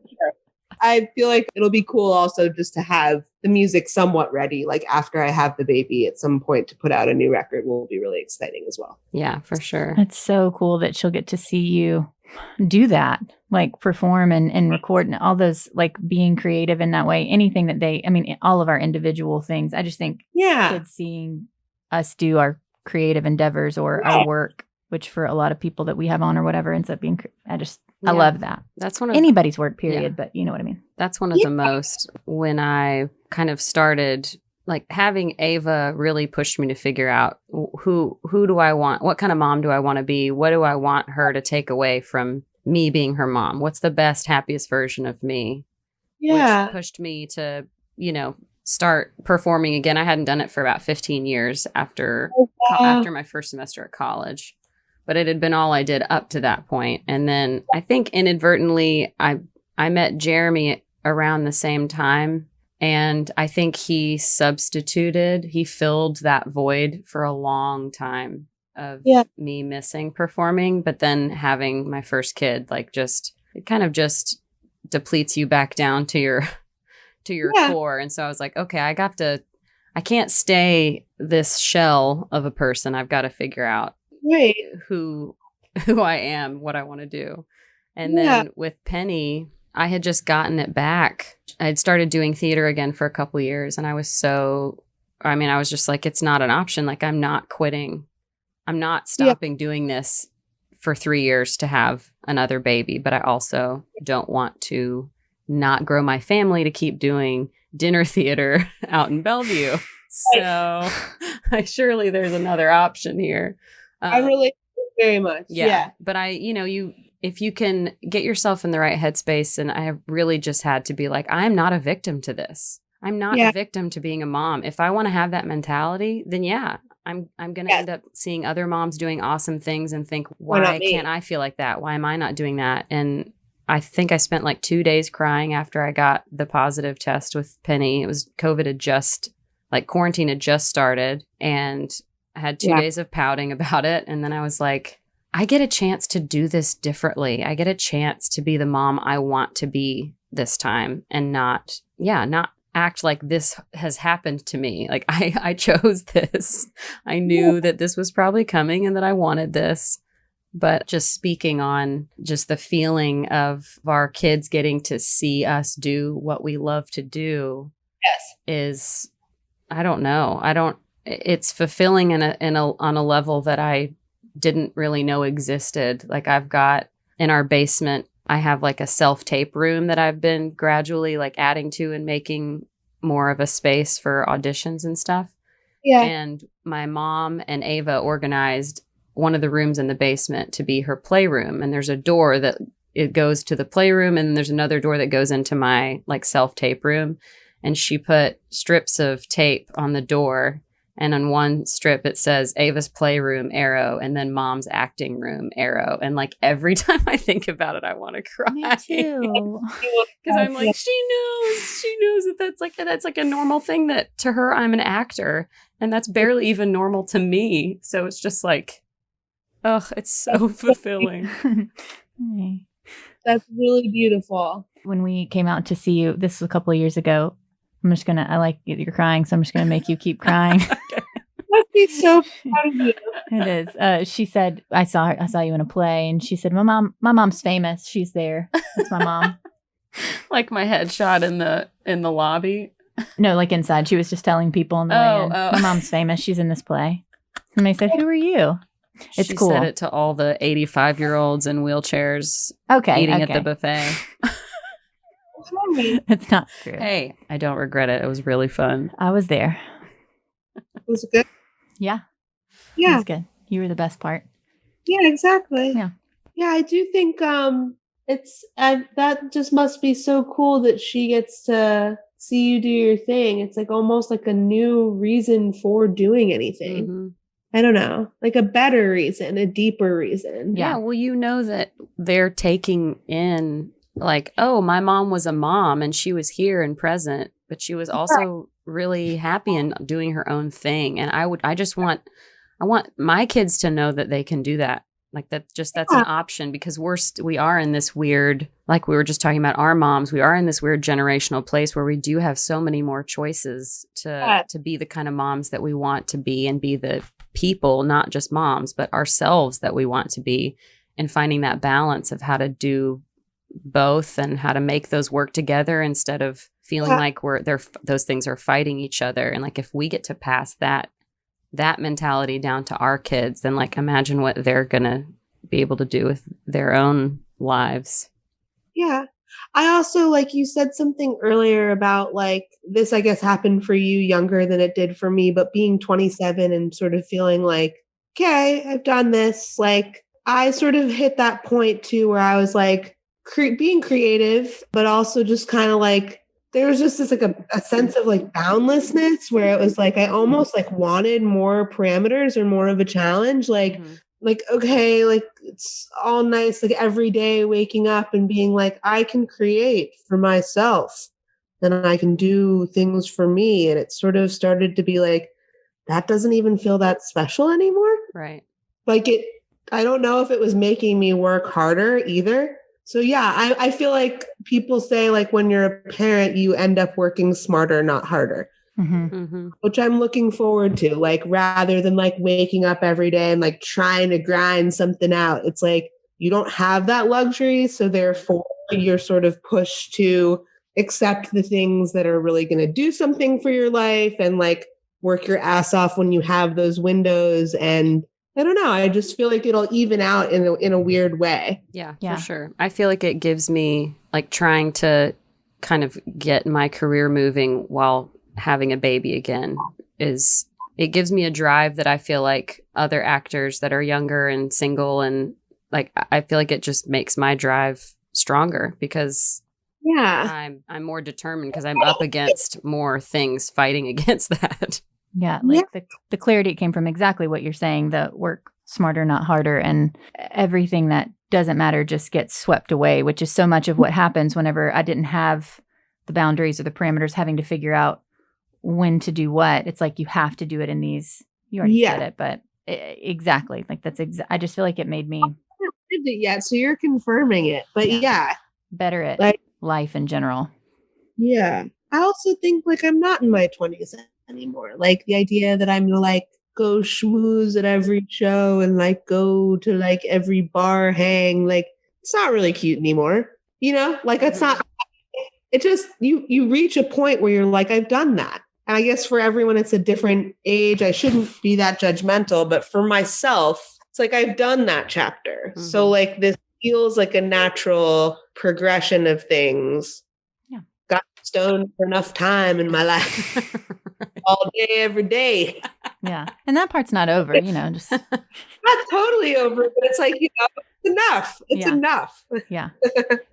Sure. I feel like it'll be cool also just to have the music somewhat ready. Like after I have the baby at some point to put out a new record will be really exciting as well. Yeah, for sure. It's so cool that she'll get to see you do that, like perform and record and all those, like being creative in that way. Anything that all of our individual things. I just think kids seeing us do our creative endeavors or our work, which for a lot of people that we have on or whatever ends up being, I love that. That's one of anybody's work, period, but you know what I mean? That's one of the most, when I kind of started, like having Ava really pushed me to figure out who do I want? What kind of mom do I want to be? What do I want her to take away from me being her mom? What's the best, happiest version of me? Yeah. Which pushed me to, start performing again. I hadn't done it for about 15 years after my first semester at college, but it had been all I did up to that point. And then I think inadvertently I met Jeremy around the same time. And I think he filled that void for a long time of me missing performing, but then having my first kid, it kind of just depletes you back down to your core. And so I was like, okay, I can't stay this shell of a person. I've got to figure out who I am, what I want to do. And then with Penny, I had just gotten it back. I'd started doing theater again for a couple of years. And I was just like, it's not an option. Like, I'm not quitting. I'm not stopping doing this for 3 years to have another baby. But I also don't want to not grow my family to keep doing dinner theater out in Bellevue. So surely there's another option here. I relate very much. Yeah. But if you can get yourself in the right headspace, and I have really just had to be like, I'm not a victim to this. I'm not a victim to being a mom. If I want to have that mentality, then I'm going to end up seeing other moms doing awesome things and think, why can't I feel like that? Why am I not doing that? And I think I spent like 2 days crying after I got the positive test with Penny. It was quarantine had just started, and I had 2 days of pouting about it. And then I was like, I get a chance to do this differently. I get a chance to be the mom I want to be this time, and not act like this has happened to me. Like I chose this. I knew that this was probably coming and that I wanted this. But just speaking on just the feeling of our kids getting to see us do what we love to do is, I don't know. It's fulfilling on a level that I didn't really know existed. Like, I've got in our basement, I have like a self-tape room that I've been gradually like adding to and making more of a space for auditions and stuff. Yeah. And my mom and Ava organized one of the rooms in the basement to be her playroom. And there's a door that it goes to the playroom, and there's another door that goes into my like self-tape room. And she put strips of tape on the door. And on one strip, it says Ava's playroom, arrow, and then mom's acting room, arrow. And like every time I think about it, I want to cry. Me too. Because I'm like, she knows that that's like a normal thing, that to her, I'm an actor. And that's barely even normal to me. So it's just like, oh, it's so fulfilling. That's really beautiful. When we came out to see you, this was a couple of years ago, I like you're crying, so I'm just going to make you keep crying. Must be so proud of you. It is. She said, I saw you in a play, and she said, my mom's famous. She's there. That's my mom. Like my headshot in the lobby. No, like inside. She was just telling people in the way in. My mom's famous. She's in this play. And they said, "Who are you?" It's she cool. said it to all the 85-year-olds in wheelchairs eating at the buffet. It's not true. Hey, I don't regret it. It was really fun. I was there. Was it good? Yeah. It Yeah. was good. You were the best part. Yeah, exactly. Yeah. Yeah, I do think that just must be so cool that she gets to see you do your thing. It's like almost like a new reason for doing anything. Mm-hmm. I don't know, like a better reason, a deeper reason. Yeah, well, you know that they're taking in like, oh, my mom was a mom and she was here and present, but she was also really happy and doing her own thing. And I want my kids to know that they can do that. Like that's an option, because we are in this weird, like we were just talking about our moms, we are in this weird generational place where we do have so many more choices to be the kind of moms that we want to be, and be the people, not just moms, but ourselves that we want to be, and finding that balance of how to do both and how to make those work together instead of feeling like those things are fighting each other. And like, if we get to pass that mentality down to our kids, then like imagine what they're gonna be able to do with their own lives. Yeah. I also, like, you said something earlier about like this, I guess, happened for you younger than it did for me, but being 27 and sort of feeling like, okay, I've done this. Like, I sort of hit that point too where I was like being creative, but also just kind of like, there was just this like a sense of like boundlessness where it was like I almost like wanted more parameters or more of a challenge. Like, like, okay, like it's all nice, like every day waking up and being like, I can create for myself and I can do things for me. And it sort of started to be like, that doesn't even feel that special anymore. Right. Like I don't know if it was making me work harder either. So yeah, I feel like people say like when you're a parent, you end up working smarter, not harder, which I'm looking forward to. Like rather than like waking up every day and like trying to grind something out, it's like you don't have that luxury. So therefore you're sort of pushed to accept the things that are really going to do something for your life and like work your ass off when you have those windows. And I don't know. I just feel like it'll even out in a weird way. Yeah, for sure. I feel like it gives me like trying to kind of get my career moving while having a baby again it gives me a drive that I feel like other actors that are younger and single, and like, I feel like it just makes my drive stronger because I'm more determined because I'm up against more things fighting against that. Yeah, like the clarity came from exactly what you're saying, the work smarter, not harder, and everything that doesn't matter just gets swept away, which is so much of what happens whenever I didn't have the boundaries or the parameters, having to figure out when to do what. It's like you have to do it in these, you already said it, but exactly, like that's I just feel like it made me did it yet, so you're confirming it, but better at like, life in general. Yeah. I also think like I'm not in my 20s anymore. Like the idea that I'm gonna like go schmooze at every show and like go to like every bar hang, like it's not really cute anymore. You know, like it's not, it just, you reach a point where you're like, I've done that. And I guess for everyone, it's a different age. I shouldn't be that judgmental, but for myself, it's like, I've done that chapter. So like this feels like a natural progression of things. Got stoned for enough time in my life. All day, every day. Yeah. And that part's not over, you know, just not totally over, but it's like, you know, it's enough. It's enough. Yeah.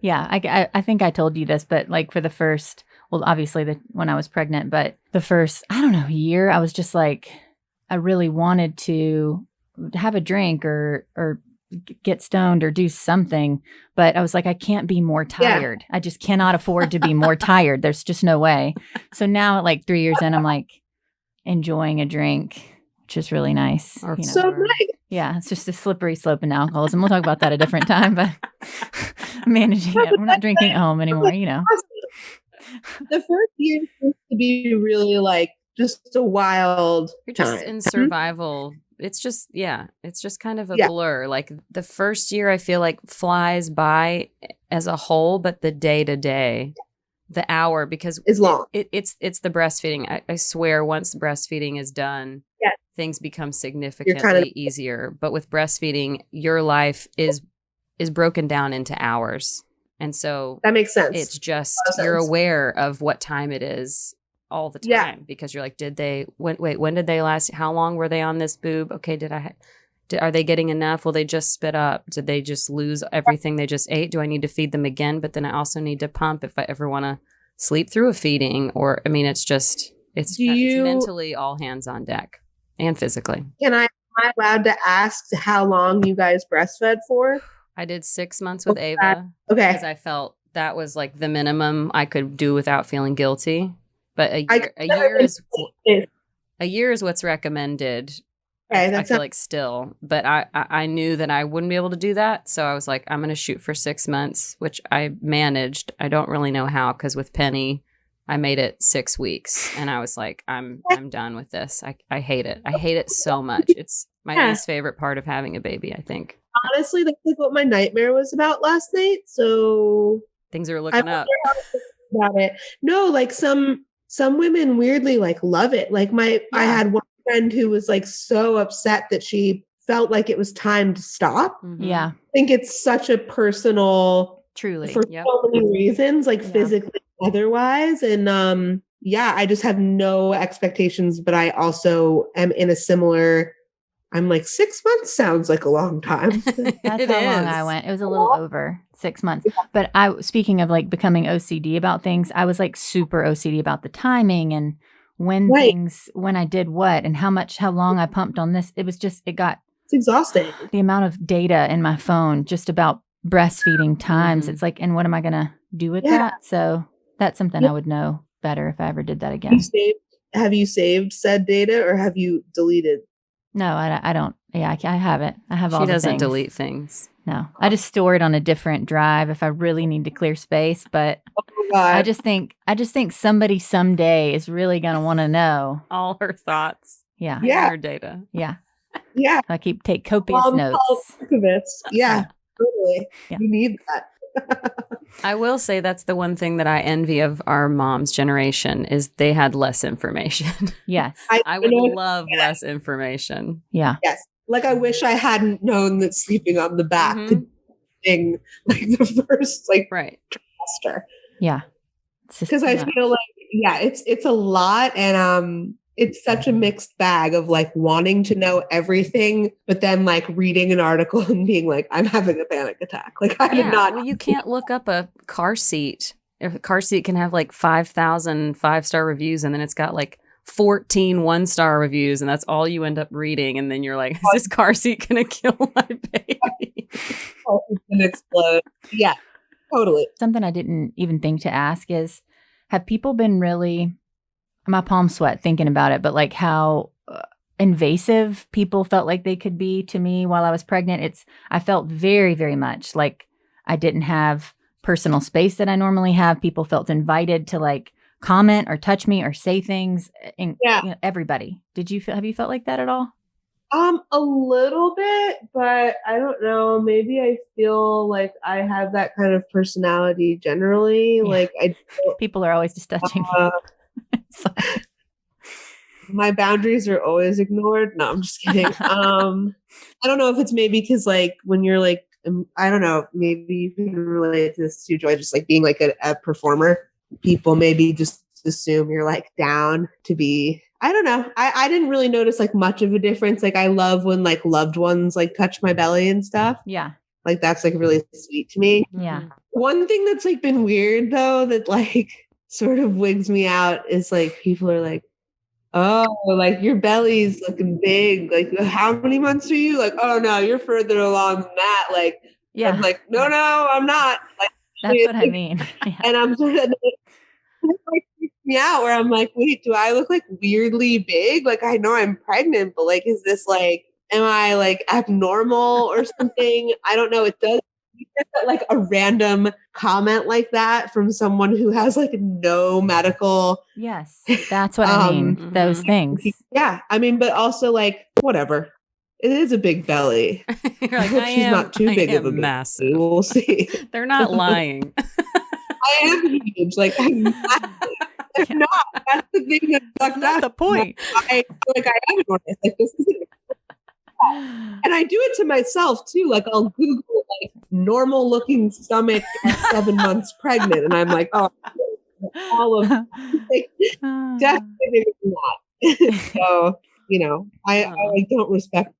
Yeah. I think I told you this, but like for the first, well, obviously when I was pregnant, but the first, I don't know, year, I was just like, I really wanted to have a drink or get stoned or do something, but I was like, I can't be more tired. I just cannot afford to be more tired. There's just no way. So now, like 3 years in, I'm like enjoying a drink, which is really nice. You know, so nice. Yeah, it's just a slippery slope in alcoholism. We'll talk about that a different time, but managing it. We're not drinking at home anymore, you know. The first year seems to be really like just a wild You're just in survival. It's just kind of a blur. Like the first year I feel like flies by as a whole, but the day to day, the hour, because is long. It's the breastfeeding. I swear once the breastfeeding is done, things become You're significantly kind of easier. But with breastfeeding, your life is broken down into hours. And so that makes sense. it's just, A lot of you're sense. aware of what time it is all the time Yeah. because you're like, when did they last, how long were they on this boob? Okay. Are they getting enough? Will they just spit up? Did they just lose everything they just ate? Do I need to feed them again? But then I also need to pump if I ever want to sleep through a feeding, or, I mean, it's it's mentally all hands on deck and physically. Am I allowed to ask how long you guys breastfed for? I did 6 months with Ava Okay. because I felt that was like the minimum I could do without feeling guilty. But a year is what's recommended. Okay, I feel like still, but I knew that I wouldn't be able to do that. So I was like, I'm going to shoot for 6 months, which I managed. I don't really know how, because with Penny, I made it 6 weeks and I was like, I'm done with this. I hate it. I hate it so much. It's my least favorite part of having a baby, I think. Honestly, that's like what my nightmare was about last night. So things are looking up about it. No, like some women weirdly like love it. Like I had one friend who was like so upset that she felt like it was time to stop. Mm-hmm. Yeah. I think it's such a personal, truly, for so many reasons, like physically, otherwise. And I just have no expectations, but I also am in a similar, I'm like 6 months sounds like a long time. That's how long I went. It was a little over 6 months. But speaking of like becoming OCD about things, I was like super OCD about the timing and when I did what and how long I pumped on this. It was just, it's exhausting. The amount of data in my phone just about breastfeeding times. Mm-hmm. It's like, and what am I going to do with that? So that's something I would know better if I ever did that again. Have you saved said data or have you deleted? No, I don't. Yeah, I have it. I have all the things. She doesn't delete things. No, I just store it on a different drive if I really need to clear space. But I just think somebody someday is really going to want to know all her thoughts. Yeah. Her data. Yeah. Yeah. I take copious notes. Yeah, totally. Yeah. You need that. I will say that's the one thing that I envy of our mom's generation is they had less information. Yes. I would love less information. Yeah. Yes. Like I wish I hadn't known that sleeping on the back could be like the first trimester. Yeah. Because I feel like it's a lot, and it's such a mixed bag of like wanting to know everything, but then like reading an article and being like, I'm having a panic attack. Like I did not. Well, you can't look up a car seat. If a car seat can have like 5,000 5-star reviews, and then it's got like 14 1-star reviews, and that's all you end up reading. And then you're like, is this car seat going to kill my baby? Oh, it's going to explode. Yeah, totally. Something I didn't even think to ask is, have people been really, my palms sweat thinking about it, but like how invasive people felt like they could be to me while I was pregnant. I felt very, very much like I didn't have personal space that I normally have. People felt invited to like comment or touch me or say things. And everybody. Have you felt like that at all? A little bit, but I don't know. Maybe I feel like I have that kind of personality generally. Yeah. Like people are always just touching me. My boundaries are always ignored. No, I'm just kidding. I don't know if it's maybe because like when you're like, I don't know, maybe you can relate to this too, Joy, just like being like a performer. People maybe just assume you're like down to be, I don't know. I didn't really notice like much of a difference. Like I love when like loved ones like touch my belly and stuff. Yeah. Like that's like really sweet to me. Yeah. One thing that's like been weird though, that like sort of wigs me out is like people are like, oh, like your belly's looking big. Like how many months are you? Like, oh no, you're further along than that. Like, yeah. I'm like, no, I'm not. Like, that's what I mean. Yeah. And I'm sort of like freaks me out where I'm like, wait, do I look like weirdly big? Like I know I'm pregnant, but like, is this like, am I like abnormal or something? I don't know. It does. You get that, like a random comment like that from someone who has like no medical. Yes, that's what I mean. Those things. Yeah, I mean, but also like whatever. It is a big belly. You're like, she's not too big of a massive. Belly. We'll see. They're not lying. I am huge. Like I'm massive. They're not. That's the thing That's not the point. I feel like I am an artist. Like this isn't. And I do it to myself too. Like I'll Google like normal looking stomach at 7 months pregnant, and I'm like, oh, all of like, definitely not. So I like don't respect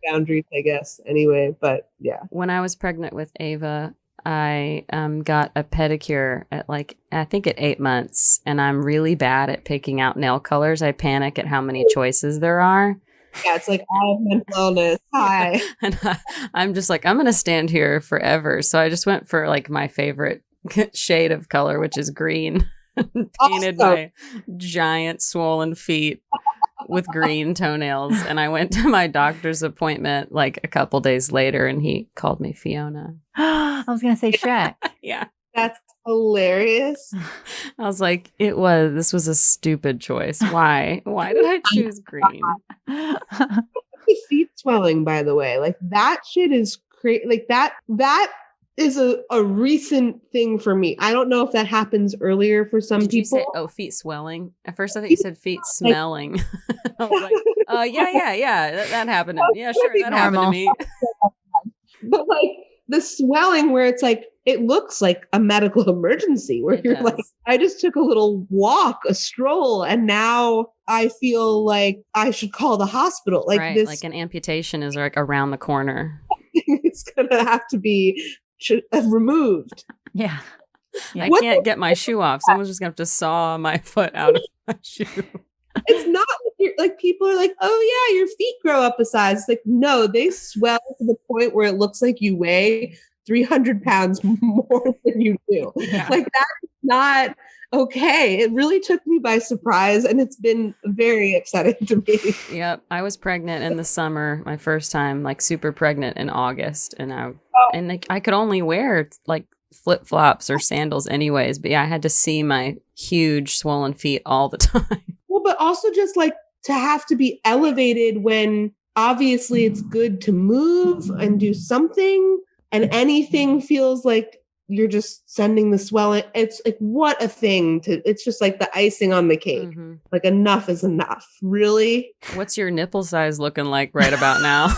boundaries, I guess. Anyway, but yeah. When I was pregnant with Ava, I got a pedicure at I think at 8 months, and I'm really bad at picking out nail colors. I panic at how many choices there are. Yeah, it's like I have mental illness. Hi. And I'm just like, I'm going to stand here forever. So I just went for like my favorite shade of color, which is green. Painted my giant swollen feet with green toenails. And I went to my doctor's appointment like a couple days later, and he called me Fiona. I was going to say Shrek. Yeah. That's hilarious. I was like, this was a stupid choice. Why did I choose green? Feet swelling, by the way, like that shit is crazy. Like that is a recent thing for me. I don't know if that happens earlier for some Did people. You say, feet swelling? At first I thought you said feet smelling. I was like, yeah, that happened. Yeah, sure, that happened to me. But like the swelling where it's like, it looks like a medical emergency where you're like, I just took a little walk, a stroll, and now I feel like I should call the hospital. Like right, this, like an amputation is like around the corner. It's gonna have to be removed. Yeah. I can't get my shoe off. Someone's just gonna have to saw my foot out of my shoe. It's not like people are like, oh yeah, your feet grow up a size. It's like, no, they swell to the point where it looks like you weigh 300 pounds more than you do. Yeah. Like that's not okay. It really took me by surprise, and it's been very upsetting to me. Yep. I was pregnant in the summer, my first time, like super pregnant in August. And I could only wear like flip-flops or sandals anyways. But yeah, I had to see my huge swollen feet all the time. Well, but also just like to have to be elevated when obviously it's good to move and do something, and anything feels like you're just sending the swelling. It's like, what a thing it's just like the icing on the cake. Mm-hmm. Like enough is enough. Really? What's your nipple size looking like right about now?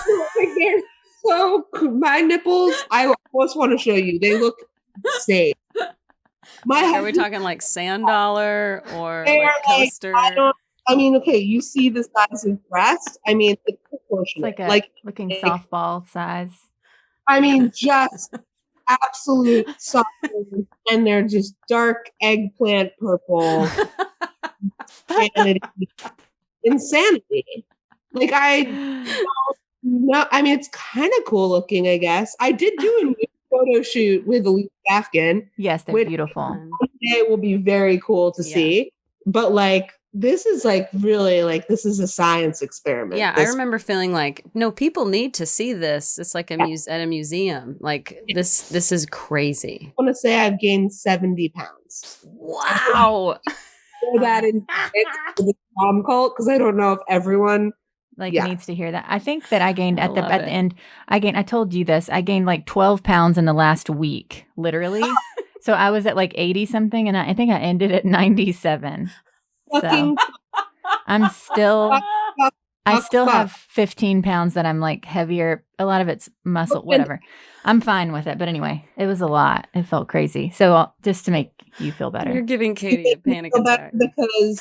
So my nipples, I almost want to show you. They look insane. Are we talking like sand dollar or like coaster? I mean, okay, you see the size of breast. I mean, it's proportionate. It's like looking softball size. I mean, just absolute soft, and they're just dark eggplant purple. Insanity. Like I mean, it's kind of cool looking, I guess. I did do a new photo shoot with Elise Afghan. Yes, they're beautiful. One day will be very cool to see. But like, this is like really like, this is a science experiment. Yeah, I remember feeling like, no, people need to see this. It's like at a museum. Like this is crazy. I want to say I've gained 70 pounds. Wow. That in the Momcult, because I don't know if everyone needs to hear that. I think that I gained at the end. I told you this. I gained like 12 pounds in the last week, literally. So I was at like 80 something, and I think I ended at 97. So I'm still, I still have 15 pounds that I'm like heavier. A lot of it's muscle, whatever. I'm fine with it. But anyway, it was a lot. It felt crazy. So just to make you feel better. You're giving Katie a panic attack.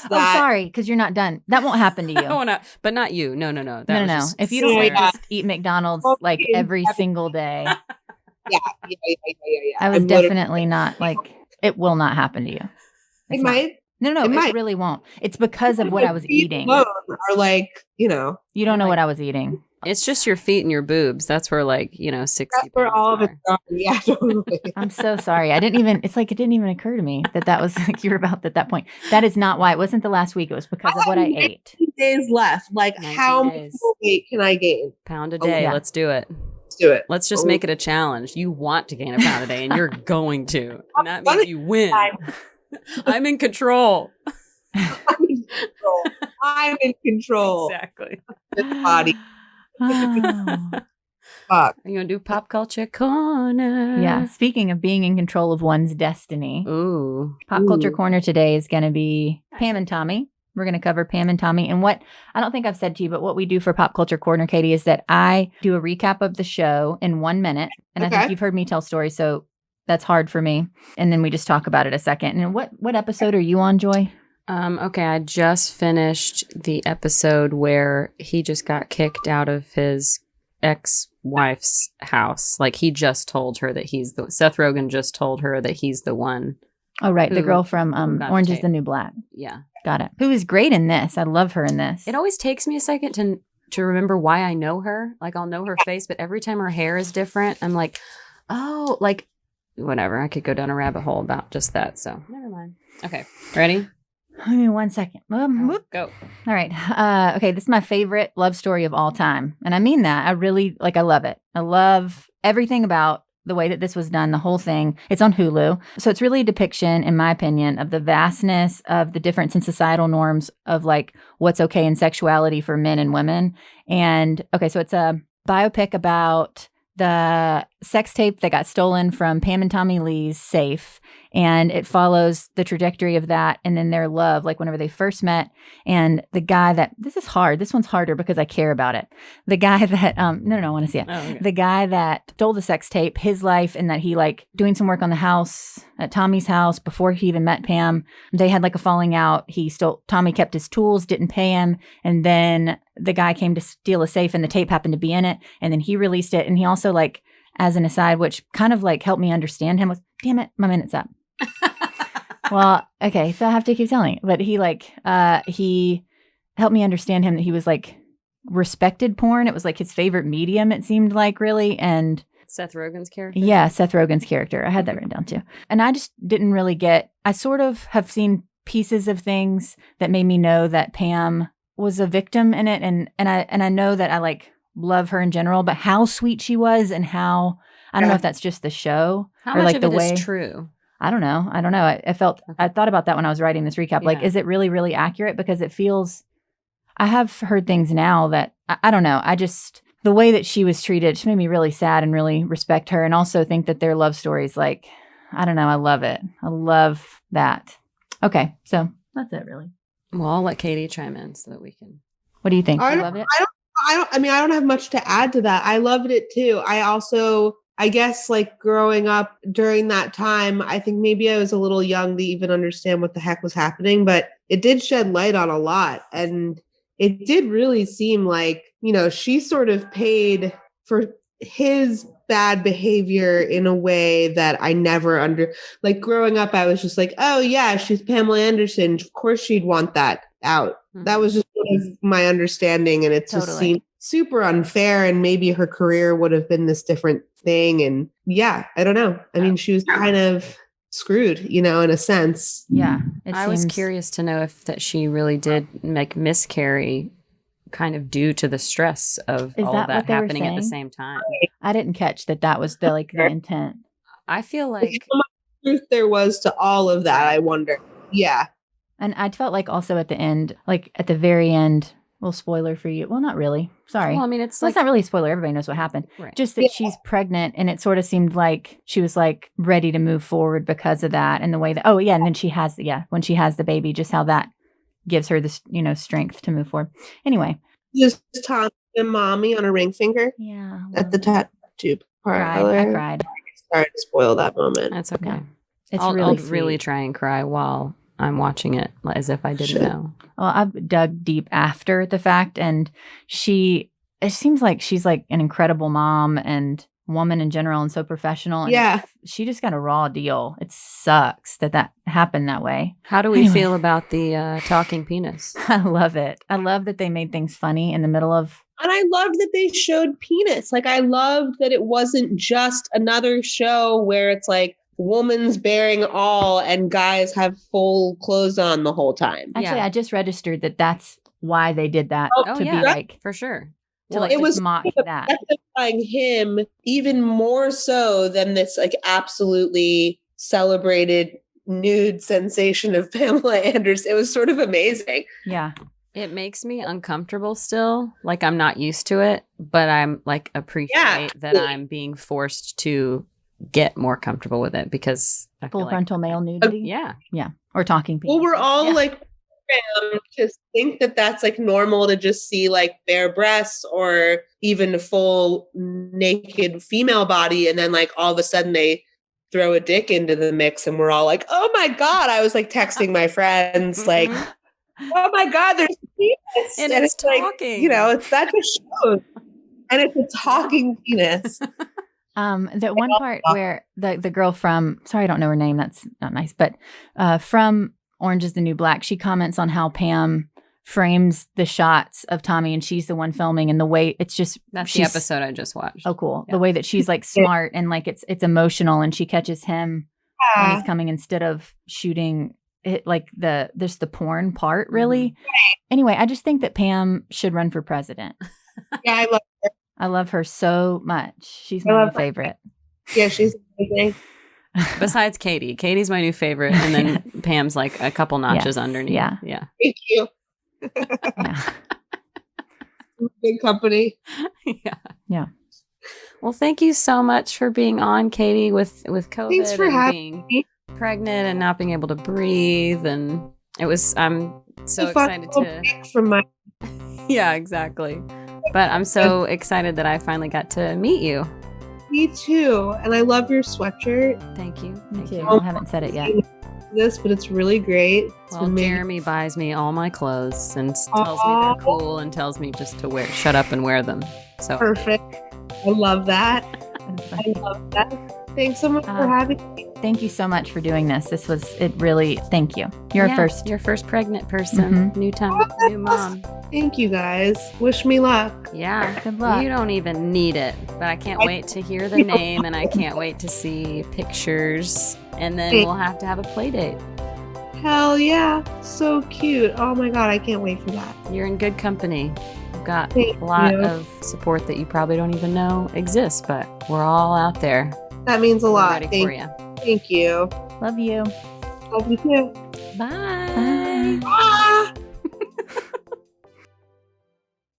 Sorry, because you're not done. That won't happen to you. But not you. No. No. If you don't just eat McDonald's like every single day. Yeah. I was definitely not like, it will not happen to you. It might. No, it really won't. It's because of what I was eating. Are like, you don't know what I was eating. It's just your feet and your boobs. That's where 60 That's where all of it started. Yeah, totally. I'm so sorry. It didn't even occur to me that was like, you were about at that point. That is not why. It wasn't the last week. It was because of what I ate. 19 days left. Like, how much weight can I gain? Pound a day. Yeah. Let's do it. Do it. Let's just make it a challenge. You want to gain a pound a day, and you're going to. And that means you win. I'm in control. I'm in control. Exactly. This body. Fuck. Are you going to do pop culture corner? Yeah. Speaking of being in control of one's destiny, Ooh. pop culture corner today is going to be Pam and Tommy. We're going to cover Pam and Tommy. And what I don't think I've said to you, but what we do for Pop Culture Corner, Katie, is that I do a recap of the show in 1 minute. And I think you've heard me tell stories, so that's hard for me. And then we just talk about it a second. And what episode are you on, Joy? Okay, I just finished the episode where he just got kicked out of his ex-wife's house. Like he just told her that Seth Rogen just told her that he's the one. Oh, right. The girl from Orange is the New Black. Yeah. Got it. Who is great in this. I love her in this. It always takes me a second to remember why I know her. Like I'll know her face, but every time her hair is different, I'm like, oh, like whatever. I could go down a rabbit hole about just that. So never mind. Okay. Ready? Give me 1 second. Go. All right. Okay. This is my favorite love story of all time. And I mean that. I really, I love it. I love everything about the way that this was done, the whole thing. It's on Hulu. So it's really a depiction, in my opinion, of the vastness of the difference in societal norms of what's okay in sexuality for men and women. And okay, so it's a biopic about the sex tape that got stolen from Pam and Tommy Lee's safe. And it follows the trajectory of that and then their love, whenever they first met. And the guy this is hard. This one's harder because I care about it. The guy that, no, I want to see it. Oh, okay. The guy that stole the sex tape, his life, and that he doing some work on the house at Tommy's house before he even met Pam. They had a falling out. Tommy kept his tools, didn't pay him. And then the guy came to steal a safe and the tape happened to be in it. And then he released it. And he also as an aside, which kind of helped me understand him was, damn it, my minute's up. Well, okay, so I have to keep telling. But he he helped me understand him that he was respected porn. It was his favorite medium, it seemed really. And Seth Rogen's character? Yeah, Seth Rogen's character. I had that written down too. And I just didn't really I sort of have seen pieces of things that made me know that Pam was a victim in it. And I know that I love her in general, but how sweet she was and how, I don't know if that's just the show. How much of it is true? I don't know. I thought about that when I was writing this recap. Yeah. Is it really, really accurate? Because it feels, I have heard things now that, I don't know. The way that she was treated, she made me really sad and really respect her. And also think that their love stories, I don't know. I love it. I love that. Okay. So that's it really. Well, I'll let Katie chime in so that we can. What do you think? You love it? I don't have much to add to that. I loved it too. I guess growing up during that time, I think maybe I was a little young to even understand what the heck was happening, but it did shed light on a lot. And it did really seem she sort of paid for his bad behavior in a way that I never growing up, I was just oh yeah, she's Pamela Anderson. Of course she'd want that out. Mm-hmm. That was just sort of my understanding. And it just seemed super unfair. And maybe her career would have been this different thing. And yeah, I don't know. I mean, she was kind of screwed, in a sense. Yeah. I was curious to know if that she really did miscarry kind of due to the stress of all of that happening at the same time. I didn't catch that was the intent. I feel like how much truth there was to all of that, I wonder. Yeah. And I felt also at the end, at the very end, little spoiler for you. Well, not really. Sorry. Well, I mean, it's not really a spoiler. Everybody knows what happened. Right. Just that she's pregnant, and it sort of seemed like she was ready to move forward because of that, and the way that. Oh yeah, and then when she has the baby, just how that gives her this strength to move forward. Anyway, just Tommy and Mommy on a ring finger. Yeah. At the tattoo parlor. I cried. Sorry to spoil that moment. That's okay. Yeah. I'll really try and cry while I'm watching it as if I didn't know. Well, I've dug deep after the fact, and it seems like she's an incredible mom and woman in general and so professional. And yeah. She just got a raw deal. It sucks that happened that way. How do we feel about the talking penis? I love it. I love that they made things funny in the middle of. And I loved that they showed penis. I loved that it wasn't just another show where it's woman's bearing all and guys have full clothes on the whole time. Actually, I just registered that's why they did that. Be for sure. It was mock that. Justifying him even more so than this absolutely celebrated nude sensation of Pamela Anderson. It was sort of amazing. Yeah. It makes me uncomfortable still. Like I'm not used to it, but I'm like appreciate that I'm being forced to get more comfortable with it because I Full feel frontal male nudity. Yeah. Or talking people. Well, we're all like programmed to think that that's like normal to just see like bare breasts or even a full naked female body. And then like all of a sudden they throw a dick into the mix and we're all like, oh my God. I was like texting my friends like, oh my God, there's a penis. And it's talking. Like, you know, that just shows. And it's a talking penis. The one part where the girl from, sorry, I don't know her name. That's not nice. But from Orange is the New Black, she comments on how Pam frames the shots of Tommy and she's the one filming and the way it's just. That's the episode I just watched. Oh, cool. Yeah. The way that she's like smart and like it's emotional and she catches him when he's coming instead of shooting it like there's the porn part really. Anyway, I just think that Pam should run for president. Yeah, I love her. I love her so much. She's my new favorite. Yeah, she's amazing. Besides Katie. Katie's my new favorite. And then Pam's like a couple notches underneath. Yeah. Yeah. Thank you. Yeah. Good company. Yeah. Yeah. Well, thank you so much for being on, Katie, with COVID. Thanks for and having me. Pregnant and not being able to breathe. And I'm so excited to. From my. Yeah, exactly. But I'm so excited that I finally got to meet you. Me too. And I love your sweatshirt. Thank you. Me Thank too. you. I haven't said it yet. But it's really great. Well, Jeremy buys me all my clothes and tells me they're cool and tells me just to shut up and wear them. So perfect. I love that. I love that. Thanks so much for having me. Thank you so much for doing this. Thank you. You're your first pregnant person, new mom. Thank you guys. Wish me luck. Yeah. Good luck. You don't even need it, but I can't wait to hear the name and I can't wait to see pictures and then we'll have to have a play date. Hell yeah. So cute. Oh my God. I can't wait for that. You're in good company. You've got a lot of support that you probably don't even know exists, but we're all out there. That means a lot. Ready for you. Thank you. Love you. Love you too. Bye. Bye.